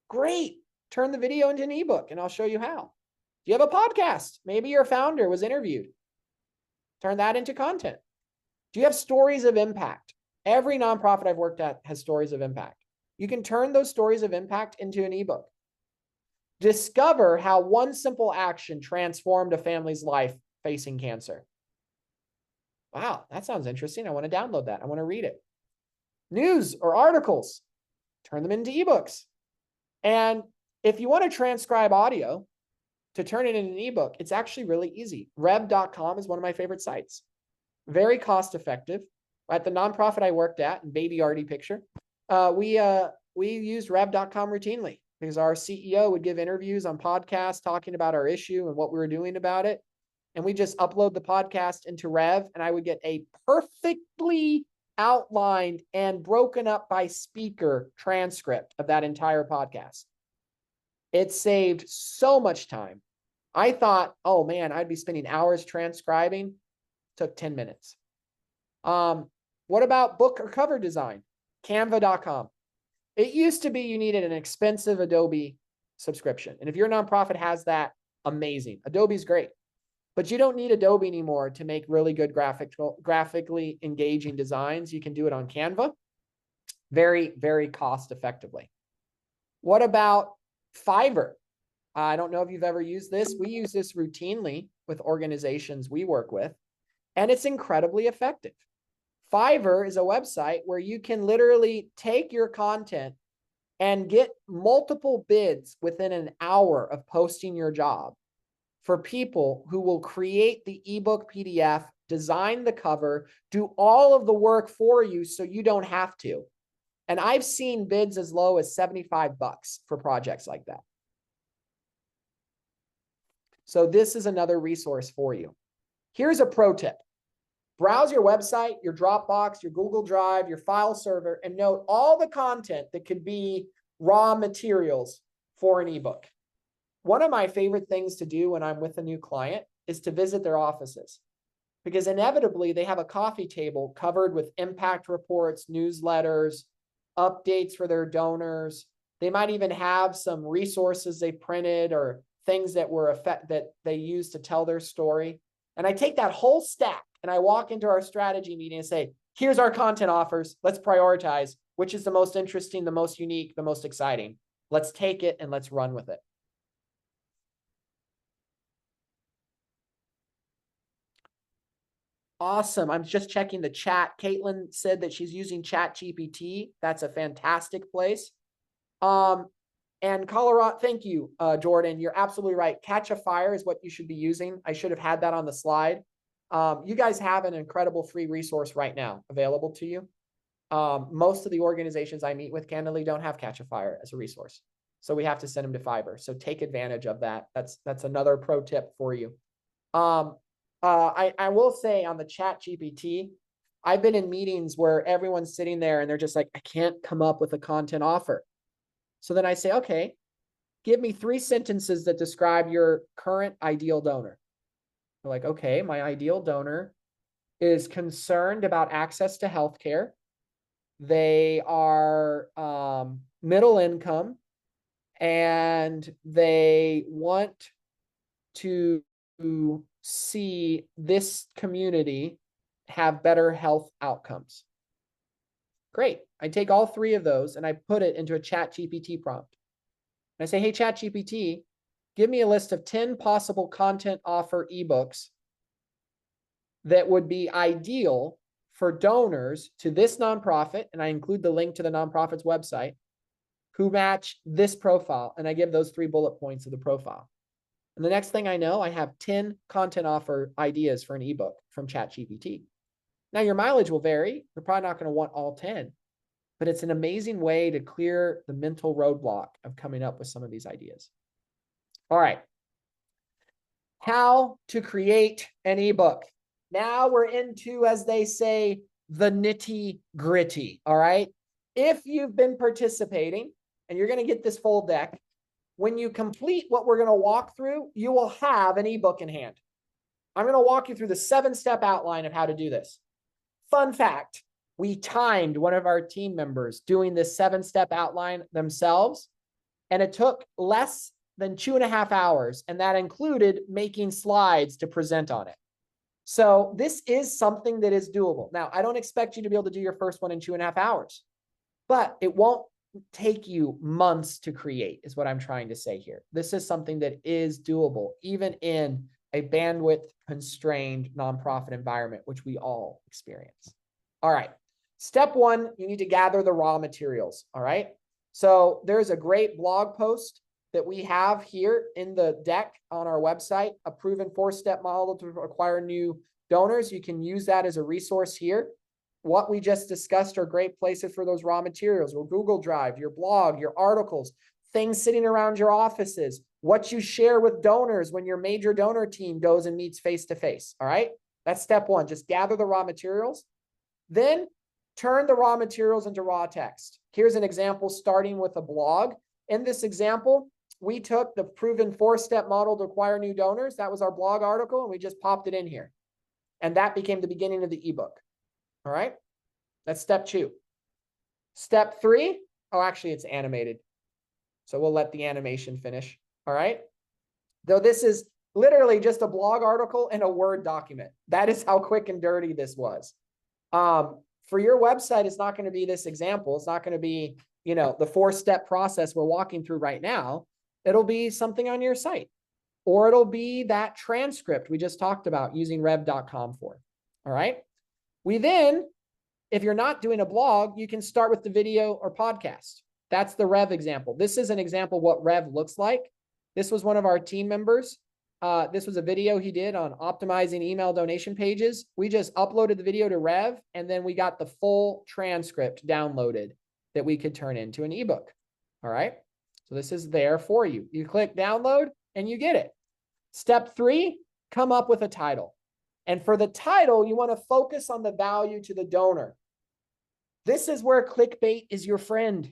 Speaker 2: Great. Turn the video into an ebook, and I'll show you how. Do you have a podcast? Maybe your founder was interviewed. Turn that into content. Do you have stories of impact? Every nonprofit I've worked at has stories of impact. You can turn those stories of impact into an ebook. Discover how one simple action transformed a family's life facing cancer. Wow, that sounds interesting. I want to download that. I want to read it. News or articles, turn them into ebooks. And if you want to transcribe audio to turn it into an ebook, it's actually really easy. Rev.com is one of my favorite sites. Very cost effective. At the nonprofit I worked at in Baby Artie picture, we used Rev.com routinely because our CEO would give interviews on podcasts talking about our issue and what we were doing about it. And we just upload the podcast into Rev, and I would get a perfectly outlined and broken up by speaker transcript of that entire podcast. It saved so much time. I thought, oh man, I'd be spending hours transcribing. Took 10 minutes. What about book or cover design? Canva.com. It used to be you needed an expensive Adobe subscription. And if your nonprofit has that, amazing. Adobe's great. But you don't need Adobe anymore to make really good graphically engaging designs. You can do it on Canva very, very cost effectively. What about Fiverr? I don't know if you've ever used this. We use this routinely with organizations we work with, and it's incredibly effective. Fiverr is a website where you can literally take your content and get multiple bids within an hour of posting your job for people who will create the ebook PDF, design the cover, do all of the work for you so you don't have to. And I've seen bids as low as $75 for projects like that. So this is another resource for you. Here's a pro tip. Browse your website, your Dropbox, your Google Drive, your file server, and note all the content that could be raw materials for an ebook. One of my favorite things to do when I'm with a new client is to visit their offices, because inevitably they have a coffee table covered with impact reports, newsletters, updates for their donors. They might even have some resources they printed or things that that they use to tell their story. And I take that whole stack and I walk into our strategy meeting and say, here's our content offers. Let's prioritize which is the most interesting, the most unique, the most exciting. Let's take it and let's run with it. Awesome. I'm just checking the chat. Caitlin said that she's using ChatGPT. That's a fantastic place. And Colorado, thank you, Jordan. You're absolutely right. Catchafire is what you should be using. I should have had that on the slide. You guys have an incredible free resource right now available to you. Most of the organizations I meet with, candidly, don't have Catchafire as a resource. So we have to send them to Fiverr. So take advantage of that. That's another pro tip for you. I will say on the ChatGPT, I've been in meetings where everyone's sitting there and they're just like, I can't come up with a content offer. So then I say, okay, give me 3 sentences that describe your current ideal donor. They're like, okay, my ideal donor is concerned about access to healthcare. They are middle income and they want to see this community have better health outcomes. Great. I take all 3 of those and I put it into a ChatGPT prompt. And I say, hey, ChatGPT, give me a list of 10 possible content offer ebooks that would be ideal for donors to this nonprofit. And I include the link to the nonprofit's website who match this profile. And I give those 3 bullet points of the profile. And the next thing I know, I have 10 content offer ideas for an ebook from ChatGPT. Now, your mileage will vary. You're probably not going to want all 10, but it's an amazing way to clear the mental roadblock of coming up with some of these ideas. All right. How to create an ebook. Now we're into, as they say, the nitty gritty. All right. If you've been participating and you're going to get this full deck, when you complete what we're going to walk through, you will have an ebook in hand. I'm going to walk you through the 7-step outline of how to do this. Fun fact, we timed one of our team members doing this 7-step outline themselves, and it took less than 2.5 hours, and that included making slides to present on it. So this is something that is doable. Now, I don't expect you to be able to do your first one in 2.5 hours, but it won't take you months to create, is what I'm trying to say here. This is something that is doable, even in a bandwidth constrained nonprofit environment, which we all experience. All right. Step 1, you need to gather the raw materials. All right. So there's a great blog post that we have here in the deck on our website, a proven 4-step model to acquire new donors. You can use that as a resource here. What we just discussed are great places for those raw materials, or Google Drive, your blog, your articles, things sitting around your offices, what you share with donors when your major donor team goes and meets face-to-face. All right. That's step 1. Just gather the raw materials. Then turn the raw materials into raw text. Here's an example starting with a blog. In this example, we took the proven 4-step model to acquire new donors. That was our blog article, and we just popped it in here. And that became the beginning of the ebook. All right. That's step 2. Step 3. Oh, actually, it's animated. So we'll let the animation finish. All right. Though this is literally just a blog article and a Word document. That is how quick and dirty this was. For your website, it's not going to be this example. It's not going to be, the 4-step process we're walking through right now. It'll be something on your site, or it'll be that transcript we just talked about using rev.com for. All right. We then, if you're not doing a blog, you can start with the video or podcast. That's the Rev example. This is an example of what Rev looks like. This was one of our team members. This was a video he did on optimizing email donation pages. We just uploaded the video to Rev, and then we got the full transcript downloaded that we could turn into an ebook. All right. So this is there for you. You click download and you get it. Step 3, come up with a title. And for the title, you want to focus on the value to the donor. This is where clickbait is your friend.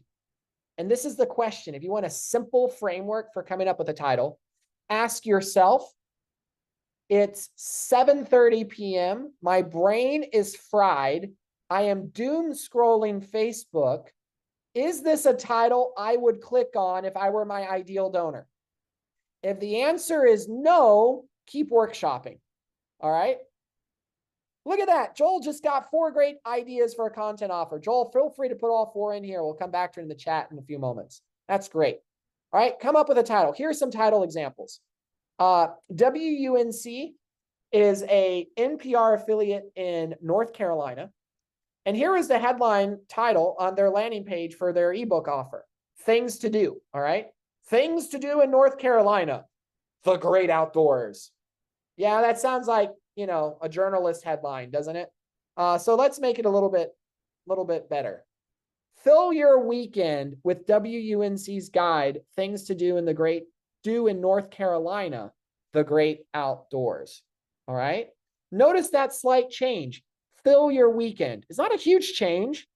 Speaker 2: And this is the question. If you want a simple framework for coming up with a title, ask yourself, it's 7:30 p.m. My brain is fried. I am doom scrolling Facebook. Is this a title I would click on if I were my ideal donor? If the answer is no, keep workshopping. All right. Look at that. Joel just got 4 great ideas for a content offer. Joel, feel free to put all 4 in here. We'll come back to it in the chat in a few moments. That's great. All right. Come up with a title. Here are some title examples. WUNC is a NPR affiliate in North Carolina. And here is the headline title on their landing page for their ebook offer. Things to do. All right. Things to do in North Carolina. The great outdoors. Yeah, that sounds like, you know, a journalist headline, doesn't it? So let's make it a little bit better. Fill your weekend with WUNC's guide, Things to Do in North Carolina, the great outdoors. All right. Notice that slight change. Fill your weekend. It's not a huge change,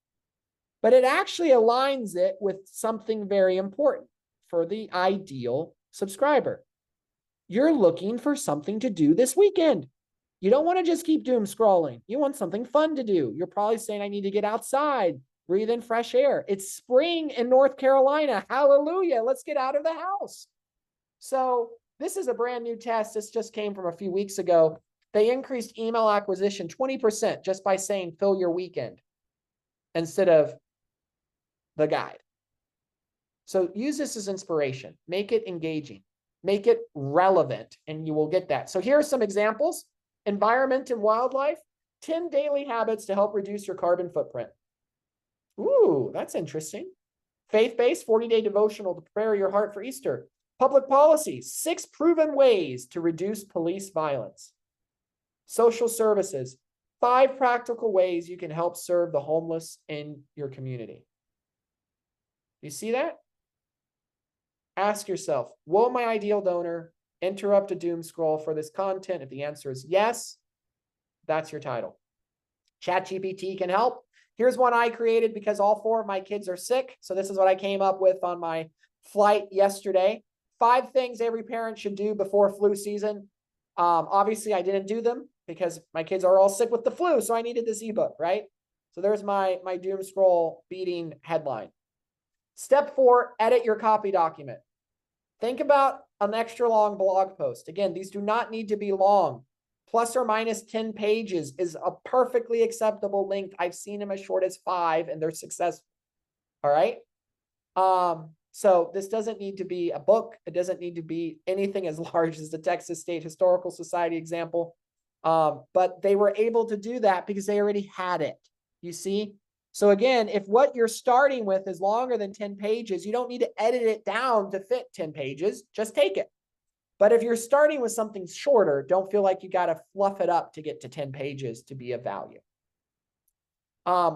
Speaker 2: but it actually aligns it with something very important for the ideal subscriber. You're looking for something to do this weekend. You don't want to just keep doom scrolling. You want something fun to do. You're probably saying, I need to get outside, breathe in fresh air. It's spring in North Carolina. Hallelujah. Let's get out of the house. So this is a brand new test. This just came from a few weeks ago. They increased email acquisition 20% just by saying, fill your weekend instead of the guide. So use this as inspiration. Make it engaging. Make it relevant, and you will get that. So here are some examples. Environment and wildlife, 10 daily habits to help reduce your carbon footprint. Ooh, that's interesting. Faith-based 40-day devotional to prepare your heart for Easter. Public policy, 6 proven ways to reduce police violence. Social services, 5 practical ways you can help serve the homeless in your community. You see that? Ask yourself, will my ideal donor interrupt a doom scroll for this content? If the answer is yes, that's your title. ChatGPT can help. Here's one I created because all 4 of my kids are sick. So this is what I came up with on my flight yesterday. 5 things every parent should do before flu season. Obviously, I didn't do them because my kids are all sick with the flu. So I needed this ebook, right? So there's my doom scroll beating headline. Step 4, edit your copy document. Think about an extra long blog post. Again, these do not need to be long. Plus or minus 10 pages is a perfectly acceptable length. I've seen them as short as 5 and they're successful. All right. So this doesn't need to be a book. It doesn't need to be anything as large as the Texas State Historical Society example. But they were able to do that because they already had it. You see? So again, if what you're starting with is longer than 10 pages, you don't need to edit it down to fit 10 pages. Just take it. But if you're starting with something shorter, don't feel like you got to fluff it up to get to 10 pages to be of value.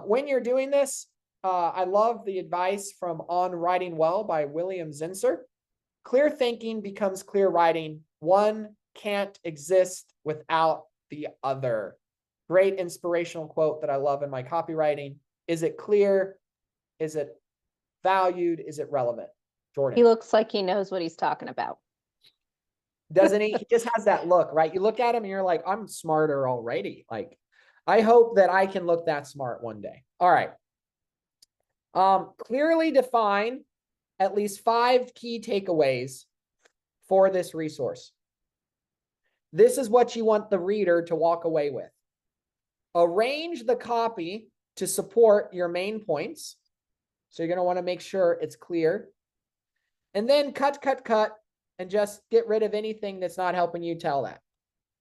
Speaker 2: When you're doing this, I love the advice from On Writing Well by William Zinsser. Clear thinking becomes clear writing. One can't exist without the other. Great inspirational quote that I love in my copywriting. Is it clear? Is it valued? Is it relevant? Jordan.
Speaker 1: He looks like he knows what he's talking about.
Speaker 2: Doesn't he? He just has that look, right? You look at him and you're like, I'm smarter already. Like, I hope that I can look that smart one day. All right. Clearly define at least 5 key takeaways for this resource. This is what you want the reader to walk away with. Arrange the copy to support your main points. So you're going to want to make sure it's clear. And then cut, and just get rid of anything that's not helping you tell that.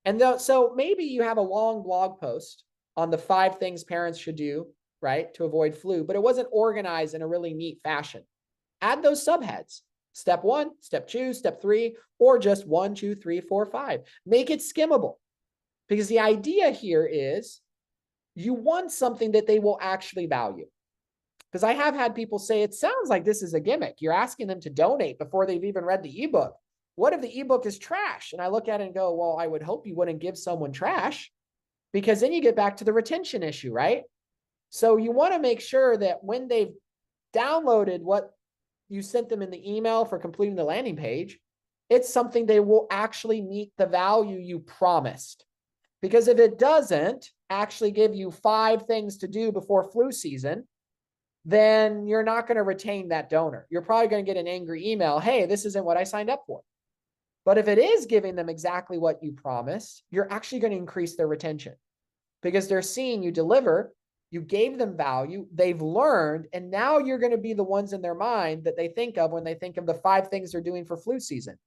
Speaker 2: And so maybe you have a long blog post on the 5 things parents should do, right, to avoid flu, but it wasn't organized in a really neat fashion. Add those subheads. Step 1, step 2, step 3, or just 1, 2, 3, 4, 5. Make it skimmable. Because the idea here is you want something that they will actually value. Because I have had people say, it sounds like this is a gimmick. You're asking them to donate before they've even read the ebook. What if the ebook is trash? And I look at it and go, well, I would hope you wouldn't give someone trash. because then you get back to the retention issue, right? So you want to make sure that when they've downloaded what you sent them in the email for completing the landing page, it's something they will actually meet the value you promised. Because if it doesn't actually give you 5 things to do before flu season, then you're not going to retain that donor. You're probably going to get an angry email. Hey, this isn't what I signed up for. But if it is giving them exactly what you promised, you're actually going to increase their retention because they're seeing you deliver, you gave them value, they've learned, and now you're going to be the ones in their mind that they think of when they think of the 5 things they're doing for flu season.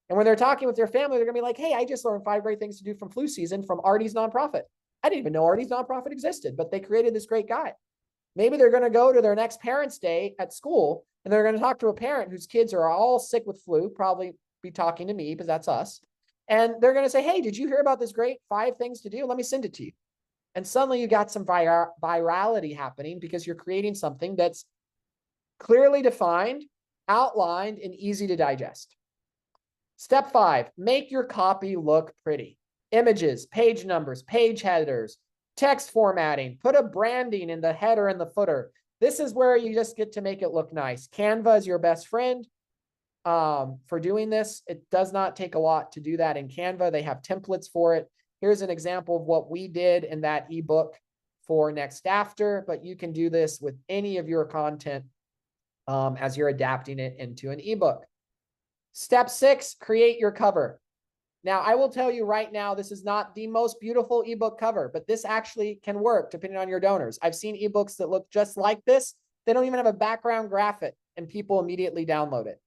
Speaker 2: And when they're talking with their family, they're going to be like, hey, I just learned 5 great things to do from flu season from Artie's nonprofit. I didn't even know Artie's nonprofit existed, but they created this great guide. Maybe they're going to go to their next parents' day at school, and they're going to talk to a parent whose kids are all sick with flu, probably be talking to me because that's us. And they're going to say, hey, did you hear about this great 5 things to do? Let me send it to you. And suddenly you got some virality happening because you're creating something that's clearly defined, outlined, and easy to digest. Step 5, make your copy look pretty. Images, page numbers, page headers, text formatting, put a branding in the header and the footer. This is where you just get to make it look nice. Canva is your best friend for doing this. It does not take a lot to do that in Canva. They have templates for it. Here's an example of what we did in that ebook for Next After, but you can do this with any of your content as you're adapting it into an ebook. Step 6, create your cover. Now, I will tell you right now, this is not the most beautiful ebook cover, but this actually can work depending on your donors. I've seen ebooks that look just like this. They don't even have a background graphic, and people immediately download it.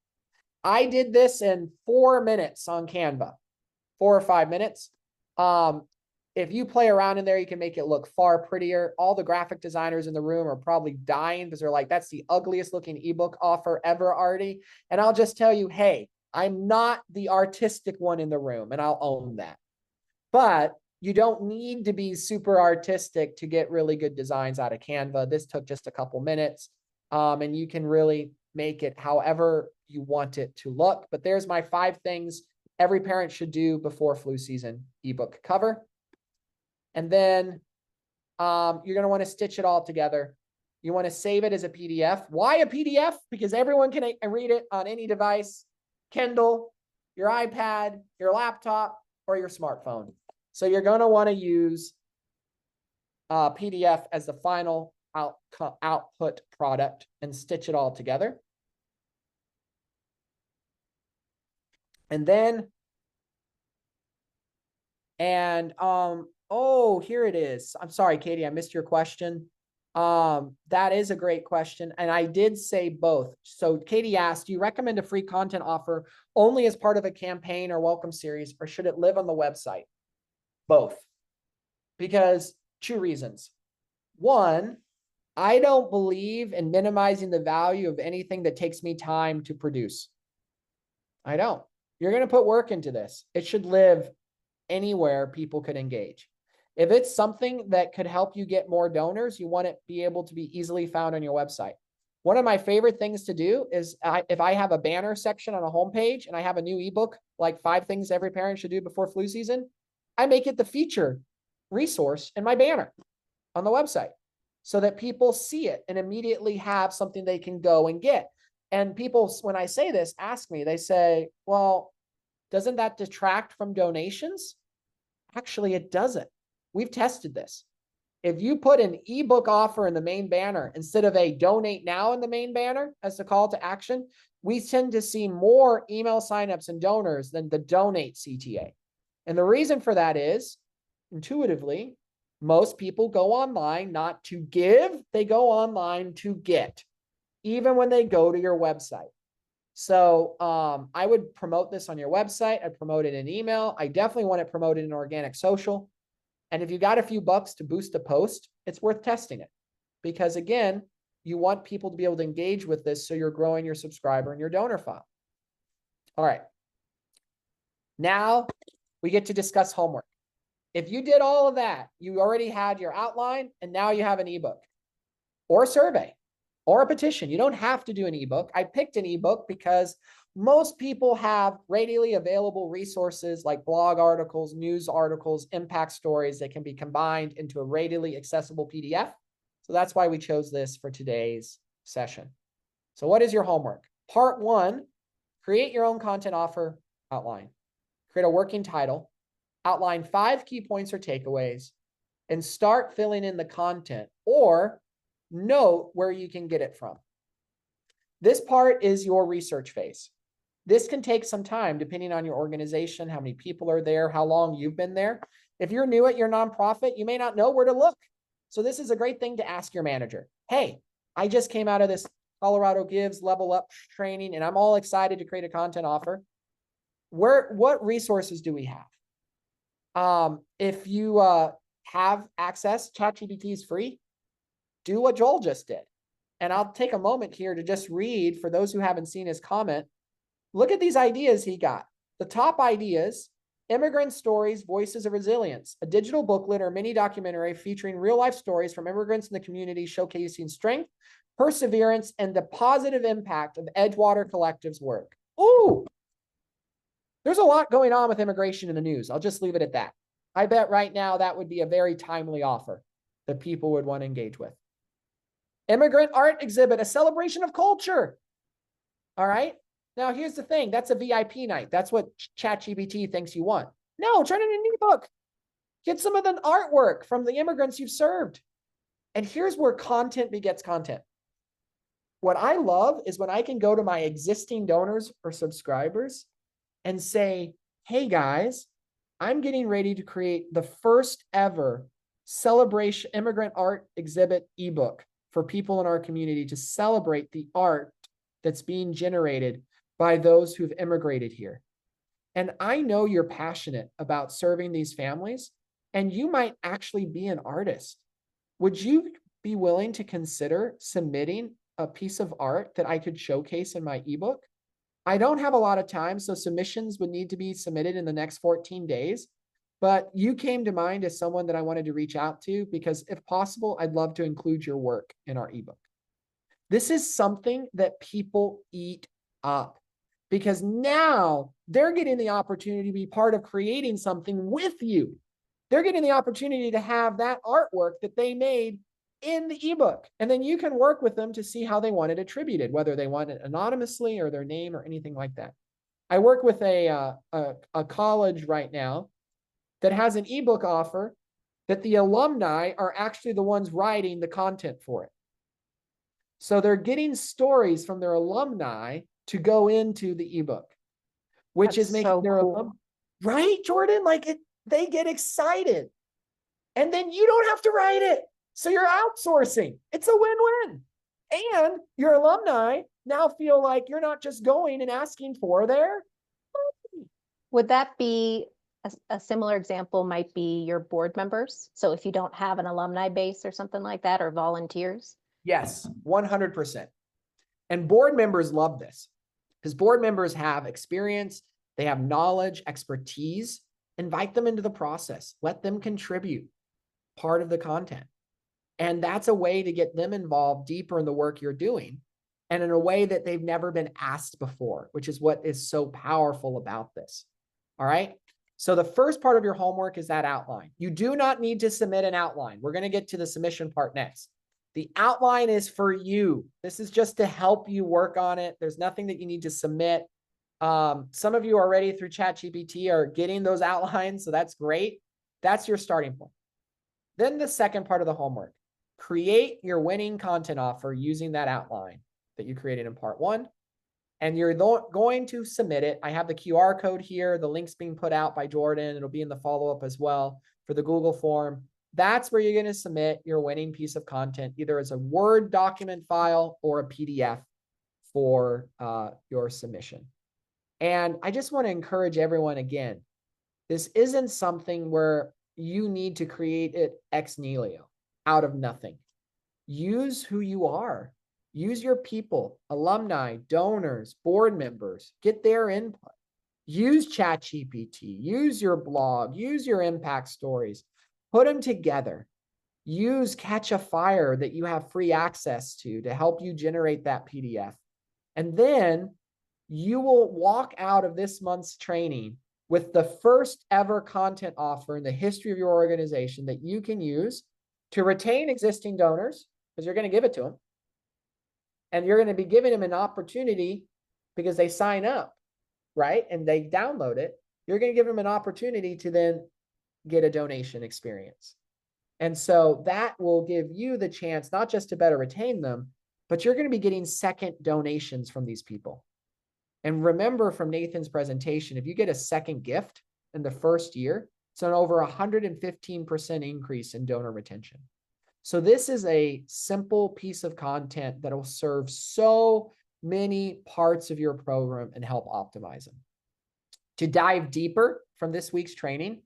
Speaker 2: I did this in 4 minutes on Canva, 4 or 5 minutes. If you play around in there, you can make it look far prettier. All the graphic designers in the room are probably dying because they're like, that's the ugliest looking ebook offer ever, Artie. And I'll just tell you, hey, I'm not the artistic one in the room, and I'll own that. But you don't need to be super artistic to get really good designs out of Canva. This took just a couple minutes, and you can really make it however you want it to look. But there's my 5 things every parent should do before flu season ebook cover. And then you're going to want to stitch it all together. You want to save it as a PDF. Why a PDF? Because everyone can read it on any device, Kindle, your iPad, your laptop, or your smartphone. So you're going to want to use PDF as the final output product and stitch it all together. And then, oh, here it is. I'm sorry, Katie, I missed your question. That is a great question. And I did say both. So Katie asked, do you recommend a free content offer only as part of a campaign or welcome series, or should it live on the website? Both. Because 2 reasons. 1, I don't believe in minimizing the value of anything that takes me time to produce. I don't. You're going to put work into this. It should live anywhere people could engage. If it's something that could help you get more donors, you want it to be able to be easily found on your website. One of my favorite things to do is if I have a banner section on a homepage and I have a new ebook, like 5 things every parent should do before flu season, I make it the feature resource in my banner on the website so that people see it and immediately have something they can go and get. And people, when I say this, ask me, they say, well, doesn't that detract from donations? Actually, it doesn't. We've tested this. If you put an ebook offer in the main banner instead of a donate now in the main banner as the call to action, we tend to see more email signups and donors than the donate CTA. And the reason for that is, intuitively, most people go online not to give, they go online to get, even when they go to your website. So I would promote this on your website. I'd promote it in email. I definitely want it promoted in organic social. And if you got a few bucks to boost a post, it's worth testing it. Because again, you want people to be able to engage with this so you're growing your subscriber and your donor file. All right. Now we get to discuss homework. If you did all of that, you already had your outline, and now you have an ebook or survey. or a petition. You don't have to do an ebook. I picked an ebook because most people have readily available resources like blog articles, news articles, impact stories that can be combined into a readily accessible PDF. So that's why we chose this for today's session. So what is your homework? Part 1, create your own content offer outline. Create a working title, outline 5 key points or takeaways, and start filling in the content, or note where you can get it from. This part is your research phase. This can take some time depending on your organization, how many people are there, how long you've been there. If you're new at your nonprofit, you may not know where to look. So this is a great thing to ask your manager. Hey, I just came out of this Colorado Gives Level Up training, and I'm all excited to create a content offer. What resources do we have? If you have access, ChatGPT is free. Do what Joel just did. And I'll take a moment here to just read, for those who haven't seen his comment, look at these ideas he got. The top ideas: immigrant stories, voices of resilience, a digital booklet or mini documentary featuring real life stories from immigrants in the community, showcasing strength, perseverance, and the positive impact of Edgewater Collective's work. Ooh, there's a lot going on with immigration in the news. I'll just leave it at that. I bet right now that would be a very timely offer that people would want to engage with. Immigrant art exhibit, a celebration of culture. All right. Now, here's the thing. That's a VIP night. That's what ChatGPT thinks you want. No, turn it into an ebook. Get some of the artwork from the immigrants you've served. And here's where content begets content. What I love is when I can go to my existing donors or subscribers and say, hey guys, I'm getting ready to create the first ever celebration immigrant art exhibit ebook for people in our community to celebrate the art that's being generated by those who've immigrated here. And I know you're passionate about serving these families, and you might actually be an artist. Would you be willing to consider submitting a piece of art that I could showcase in my ebook? I don't have a lot of time, so submissions would need to be submitted in the next 14 days. But you came to mind as someone that I wanted to reach out to, because if possible, I'd love to include your work in our ebook. This is something that people eat up, because now they're getting the opportunity to be part of creating something with you. They're getting the opportunity to have that artwork that they made in the ebook. And then you can work with them to see how they want it attributed, whether they want it anonymously or their name or anything like that. I work with a college right now that has an ebook offer that the alumni are actually the ones writing the content for it. So they're getting stories from their alumni to go into the ebook, which is making
Speaker 1: so
Speaker 2: their
Speaker 1: cool.
Speaker 2: Right, Jordan? Like they get excited. And then you don't have to write it. So you're outsourcing. It's a win-win. And your alumni now feel like you're not just going and asking for their money.
Speaker 1: Would that be a similar example might be your board members? So if you don't have an alumni base or something like that, or volunteers?
Speaker 2: Yes, 100%. And board members love this, because board members have experience, they have knowledge, expertise. Invite them into the process. Let them contribute part of the content. And that's a way to get them involved deeper in the work you're doing, and in a way that they've never been asked before, which is what is so powerful about this. All right. So the first part of your homework is that outline. You do not need to submit an outline. We're going to get to the submission part next. The outline is for you. This is just to help you work on it. There's nothing that you need to submit. Some of you already through ChatGPT are getting those outlines, so that's great. That's your starting point. Then the second part of the homework, create your winning content offer using that outline that you created in part 1. And you're going to submit it. I have the QR code here. The link's being put out by Jordan. It'll be in the follow-up as well for the Google form. That's where you're going to submit your winning piece of content, either as a Word document file or a PDF for your submission. And I just want to encourage everyone again, this isn't something where you need to create it ex nihilo, out of nothing. Use who you are. Use your people, alumni, donors, board members, get their input. Use ChatGPT, use your blog, use your impact stories, put them together Use Catchafire that you have free access to help you generate that PDF. And then you will walk out of this month's training with the first ever content offer in the history of your organization that you can use to retain existing donors, because you're going to give it to them. And you're going to be giving them an opportunity because they sign up, right? And they download it. You're going to give them an opportunity to then get a donation experience. And so that will give you the chance not just to better retain them, but you're going to be getting second donations from these people. And remember from Nathan's presentation, if you get a second gift in the first year, it's an over 115% increase in donor retention. So this is a simple piece of content that will serve so many parts of your program and help optimize them. To dive deeper from this week's training,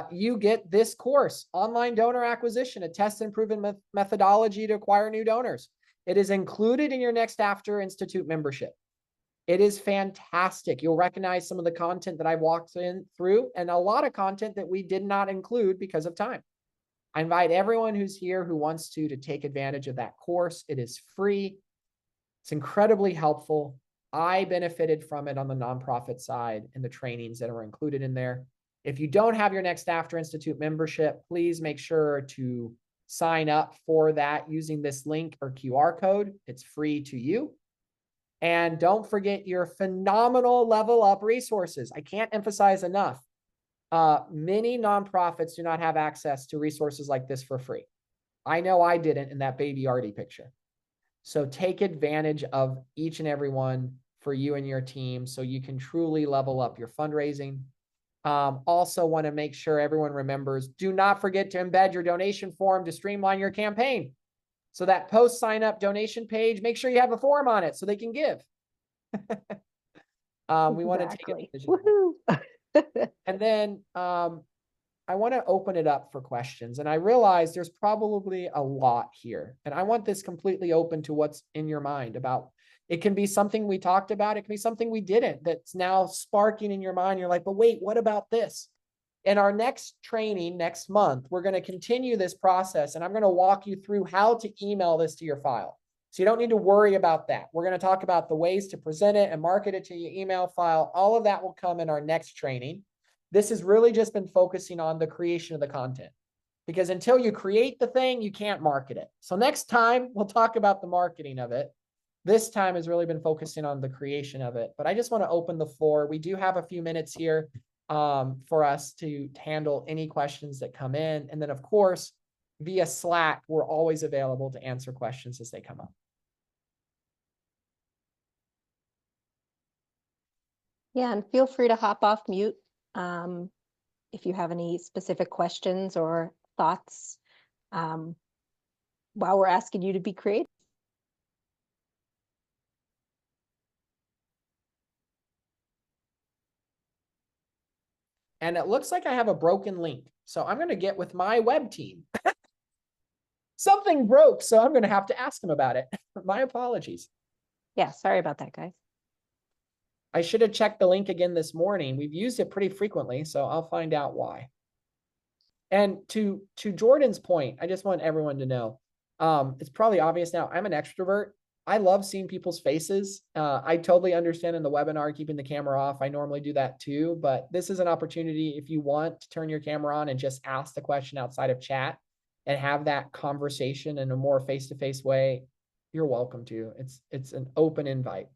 Speaker 2: you get this course, Online Donor Acquisition, a test and proven methodology to acquire new donors. It is included in your Next After Institute membership. It is fantastic. You'll recognize some of the content that I walked through and a lot of content that we did not include because of time. I invite everyone who's here who wants to take advantage of that course. It is free. It's incredibly helpful. I benefited from it on the nonprofit side and the trainings that are included in there. If you don't have your Next After Institute membership, please make sure to sign up for that using this link or QR code. It's free to you. And don't forget your phenomenal level up resources. I can't emphasize enough. Many nonprofits do not have access to resources like this for free. I know I didn't in that baby Artie picture. So take advantage of each and every one for you and your team so you can truly level up your fundraising. Also want to make sure everyone remembers, do not forget to embed your donation form to streamline your campaign. So that post sign up donation page, make sure you have a form on it so they can give. We want to take advantage of that. And then I want to open it up for questions. And I realize there's probably a lot here. And I want this completely open to what's in your mind about. It can be something we talked about. It can be something we didn't that's now sparking in your mind. You're like, but wait, what about this? In our next training next month, we're going to continue this process. And I'm going to walk you through how to email this to your file. So you don't need to worry about that. We're going to talk about the ways to present it and market it to your email file. All of that will come in our next training. This has really just been focusing on the creation of the content, because until you create the thing, you can't market it. So next time we'll talk about the marketing of it. This time has really been focusing on the creation of it, but I just want to open the floor. We do have a few minutes here for us to handle any questions that come in. And then of course, via Slack, we're always available to answer questions as they come up.
Speaker 1: Yeah, and feel free to hop off mute if you have any specific questions or thoughts while we're asking you to be creative.
Speaker 2: And it looks like I have a broken link. So I'm going to get with my web team. Something broke, so I'm going to have to ask them about it. My apologies.
Speaker 1: Yeah, sorry about that, guys.
Speaker 2: I should have checked the link again this morning. We've used it pretty frequently, so I'll find out why. And to Jordan's point, I just want everyone to know, it's probably obvious now, I'm an extrovert. I love seeing people's faces. I totally understand in the webinar, keeping the camera off. I normally do that too, but this is an opportunity if you want to turn your camera on and just ask the question outside of chat and have that conversation in a more face-to-face way, you're welcome to. It's an open invite.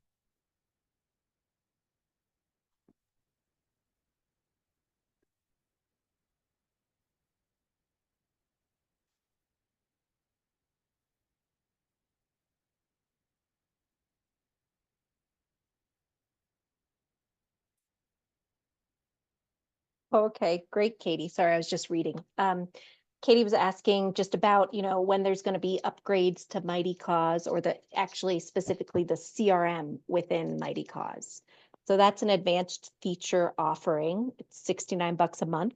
Speaker 1: Okay, great, Katie. Sorry, I was just reading. Katie was asking just about, when there's going to be upgrades to Mighty Cause, or actually specifically the CRM within Mighty Cause. So that's an advanced feature offering. It's $69 a month.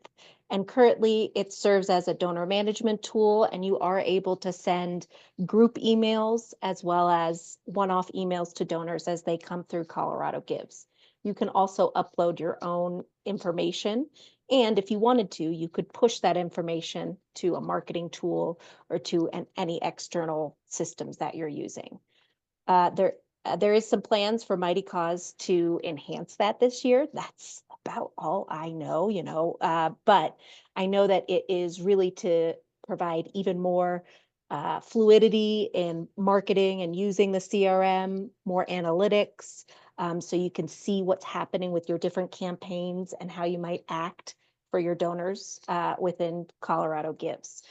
Speaker 1: And currently it serves as a donor management tool, and you are able to send group emails as well as one-off emails to donors as they come through Colorado Gives. You can also upload your own information. And if you wanted to, you could push that information to a marketing tool or to any external systems that you're using. There is some plans for Mighty Cause to enhance that this year. That's about all I know, but I know that it is really to provide even more fluidity in marketing and using the CRM, more analytics, so you can see what's happening with your different campaigns and how you might act for your donors within Colorado Gives.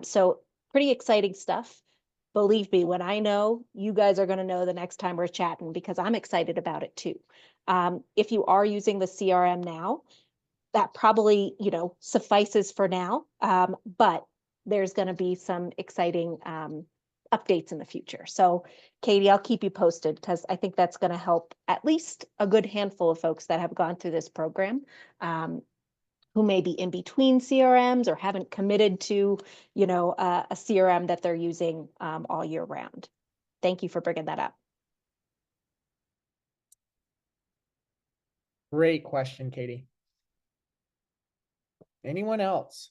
Speaker 1: So pretty exciting stuff. Believe me, when I know, you guys are going to know the next time we're chatting, because I'm excited about it too. If you are using the CRM now, that probably, suffices for now. But there's going to be some exciting updates in the future. So Katie, I'll keep you posted, because I think that's going to help at least a good handful of folks that have gone through this program. Who may be in between CRMs or haven't committed to, a CRM that they're using all year round. Thank you for bringing that up.
Speaker 2: Great question, Katie. Anyone else?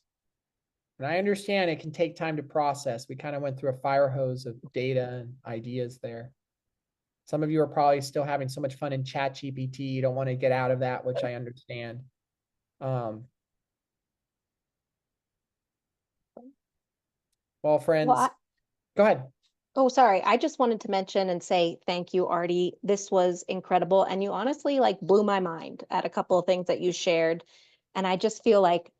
Speaker 2: And I understand it can take time to process. We kind of went through a fire hose of data and ideas there. Some of you are probably still having so much fun in ChatGPT. You don't want to get out of that, which I understand. Well, friends, go ahead.
Speaker 1: Oh, sorry. I just wanted to mention and say thank you, Artie. This was incredible. And you honestly blew my mind at a couple of things that you shared. And I just feel like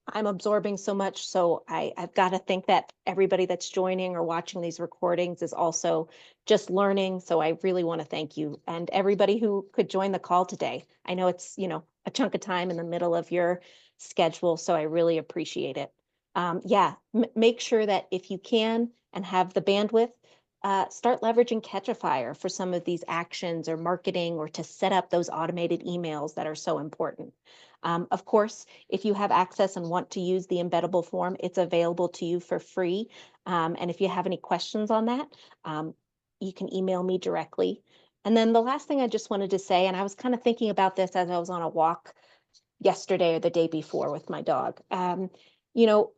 Speaker 1: I'm absorbing so much. So I've got to think that everybody that's joining or watching these recordings is also just learning. So I really want to thank you and everybody who could join the call today. I know it's, a chunk of time in the middle of your schedule. So I really appreciate it. Make sure that if you can and have the bandwidth, start leveraging Catchafire for some of these actions or marketing, or to set up those automated emails that are so important. Of course, if you have access and want to use the embeddable form, it's available to you for free. And if you have any questions on that, you can email me directly. And then the last thing I just wanted to say, and I was kind of thinking about this as I was on a walk yesterday or the day before with my dog.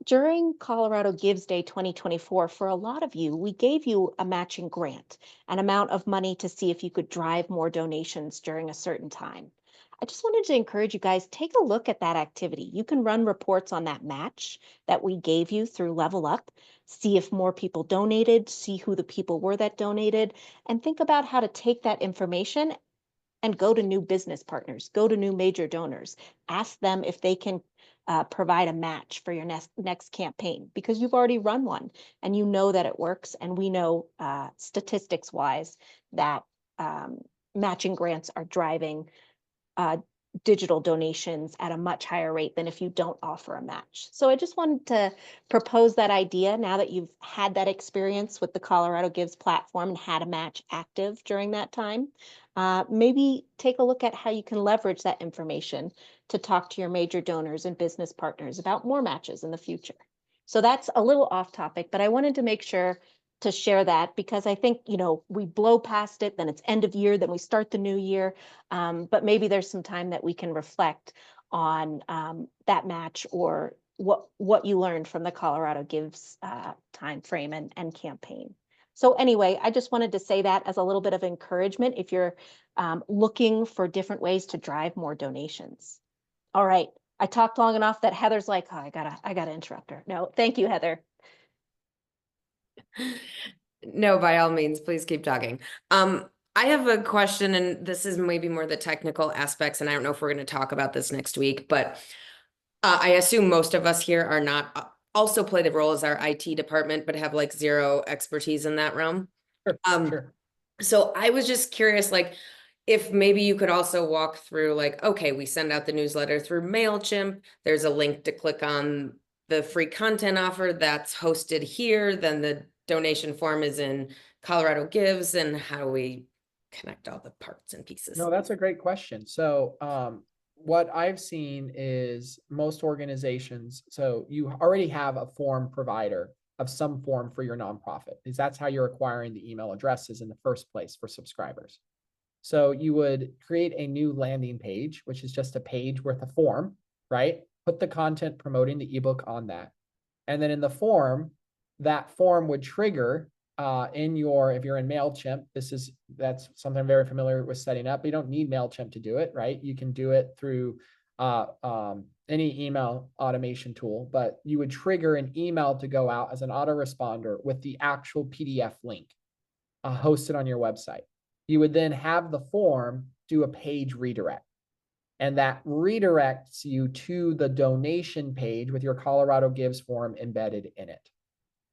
Speaker 1: During Colorado Gives Day 2024, for a lot of you, we gave you a matching grant, an amount of money to see if you could drive more donations during a certain time. I just wanted to encourage you guys, take a look at that activity. You can run reports on that match that we gave you through Level Up, see if more people donated, see who the people were that donated, and think about how to take that information and go to new business partners, go to new major donors, ask them if they can provide a match for your next campaign, because you've already run one and you know that it works. And we know statistics wise that matching grants are driving digital donations at a much higher rate than if you don't offer a match. So I just wanted to propose that idea now that you've had that experience with the Colorado Gives platform and had a match active during that time. Maybe take a look at how you can leverage that information to talk to your major donors and business partners about more matches in the future. So that's a little off topic, but I wanted to make sure to share that, because I think, we blow past it, then it's end of year, then we start the new year. But maybe there's some time that we can reflect on that match, or what you learned from the Colorado Gives time frame and campaign. So anyway, I just wanted to say that as a little bit of encouragement if you're looking for different ways to drive more donations. All right, I talked long enough that Heather's like, oh, I gotta interrupt her. No, thank you, Heather.
Speaker 3: No, by all means, please keep talking. I have a question, and this is maybe more the technical aspects, and I don't know if we're going to talk about this next week, but I assume most of us here are not also play the role as our IT department, but have zero expertise in that realm.
Speaker 2: Sure.
Speaker 3: So I was just curious, if maybe you could also walk through okay, we send out the newsletter through MailChimp. There's a link to click on the free content offer that's hosted here. Then the donation form is in Colorado Gives, and how do we connect all the parts and pieces?
Speaker 2: No, that's a great question. So what I've seen is most organizations, so you already have a form provider of some form for your nonprofit, because that's how you're acquiring the email addresses in the first place for subscribers. So you would create a new landing page, which is just a page with a form, right? Put the content promoting the ebook on that. And then in the form, that form would trigger if you're in MailChimp, that's something I'm very familiar with setting up. You don't need MailChimp to do it, right? You can do it through any email automation tool, but you would trigger an email to go out as an autoresponder with the actual PDF link hosted on your website. You would then have the form do a page redirect. And that redirects you to the donation page with your Colorado Gives form embedded in it.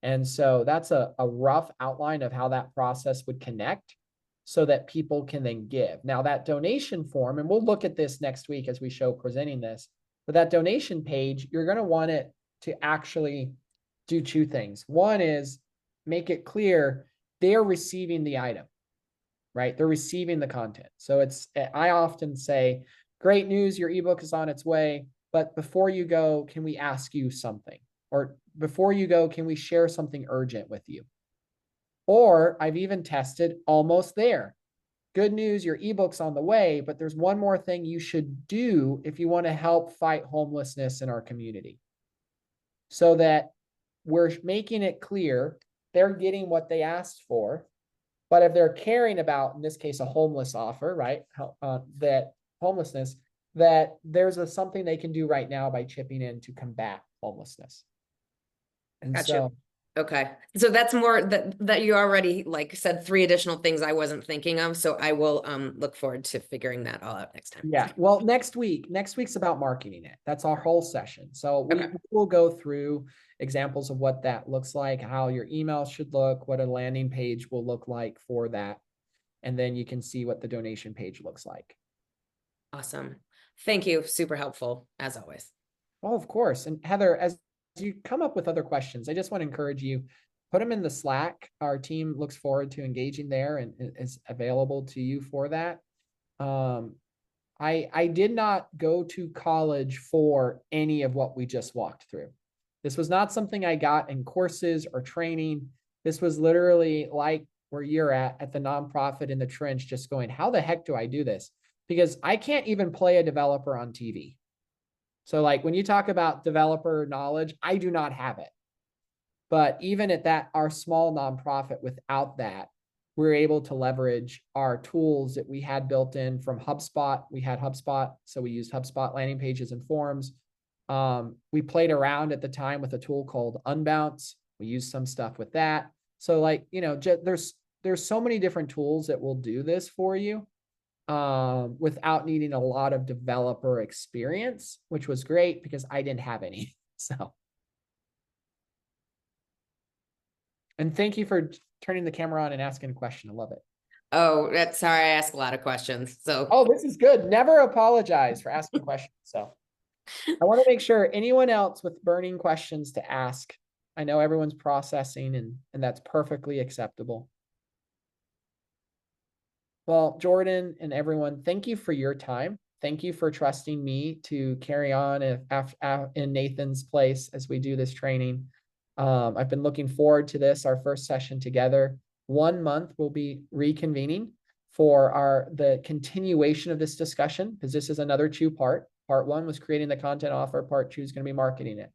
Speaker 2: And so that's a rough outline of how that process would connect so that people can then give. Now that donation form, and we'll look at this next week as we show presenting this, but that donation page, you're going to want it to actually do two things. One is make it clear they're receiving the item, right? They're receiving the content. So I often say, great news, your ebook is on its way, but before you go, can we ask you something? Or before you go, can we share something urgent with you? Or I've even tested almost there. Good news, your ebook's on the way, but there's one more thing you should do if you want to help fight homelessness in our community. So that we're making it clear they're getting what they asked for, but if they're caring about, in this case, a homeless offer, right? That homelessness, that there's something they can do right now by chipping in to combat homelessness. And
Speaker 3: Gotcha.
Speaker 2: so,
Speaker 3: Okay. So that's more that you already like said 3 additional things I wasn't thinking of. So I will look forward to figuring that all out next time.
Speaker 2: yeah, well, next week's about marketing it. That's our whole session. So
Speaker 3: Okay.
Speaker 2: we'll go through examples of what that looks like, how your email should look, what a landing page will look like for that. And then you can see what the donation page looks like.
Speaker 3: Awesome. Thank you. Super helpful as always.
Speaker 2: Oh, of course. And Heather, as you come up with other questions, I just want to encourage you, put them in the Slack. Our team looks forward to engaging there and is available to you for that. I did not go to college for any of what we just walked through. This was not something I got in courses or training. This was literally like where you're at the nonprofit in the trench, just going, how the heck do I do this? Because I can't even play a developer on TV. So like when you talk about developer knowledge, I do not have it. But even at that, our small nonprofit, without that, we're able to leverage our tools that we had built in from HubSpot. We had HubSpot, so we used HubSpot landing pages and forms. We played around at the time with a tool called Unbounce. We used some stuff with that. So like, there's so many different tools that will do this for you without needing a lot of developer experience, which was great because I didn't have any. So, and thank you for turning the camera on and asking a question. I love it.
Speaker 3: Oh, that's sorry. I ask a lot of questions. So,
Speaker 2: oh, this is good. Never apologize for asking questions. So I want to make sure anyone else with burning questions to ask. I know everyone's processing and that's perfectly acceptable. Well, Jordan and everyone, thank you for your time. Thank you for trusting me to carry on in Nathan's place as we do this training. I've been looking forward to this, our first session together. 1 month we'll be reconvening for the continuation of this discussion, because this is another 2-part. Part 1 was creating the content offer. Part 2 is going to be marketing it.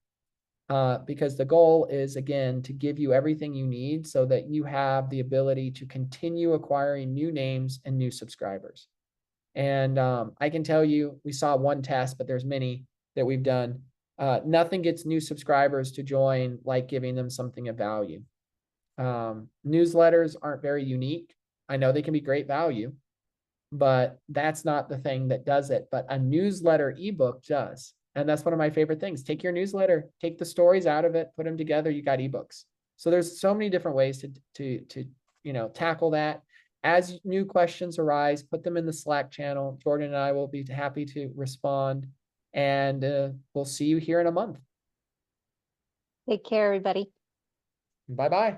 Speaker 2: Because the goal is, again, to give you everything you need so that you have the ability to continue acquiring new names and new subscribers. And I can tell you, we saw one test, but there's many that we've done. Nothing gets new subscribers to join like giving them something of value. Newsletters aren't very unique. I know they can be great value, but that's not the thing that does it. But a newsletter ebook does. And that's one of my favorite things. Take your newsletter, take the stories out of it, put them together, you got ebooks. So there's so many different ways to tackle that. As new questions arise, put them in the Slack channel. Jordan and I will be happy to respond. And we'll see you here in a month.
Speaker 1: Take care, everybody.
Speaker 2: Bye-bye.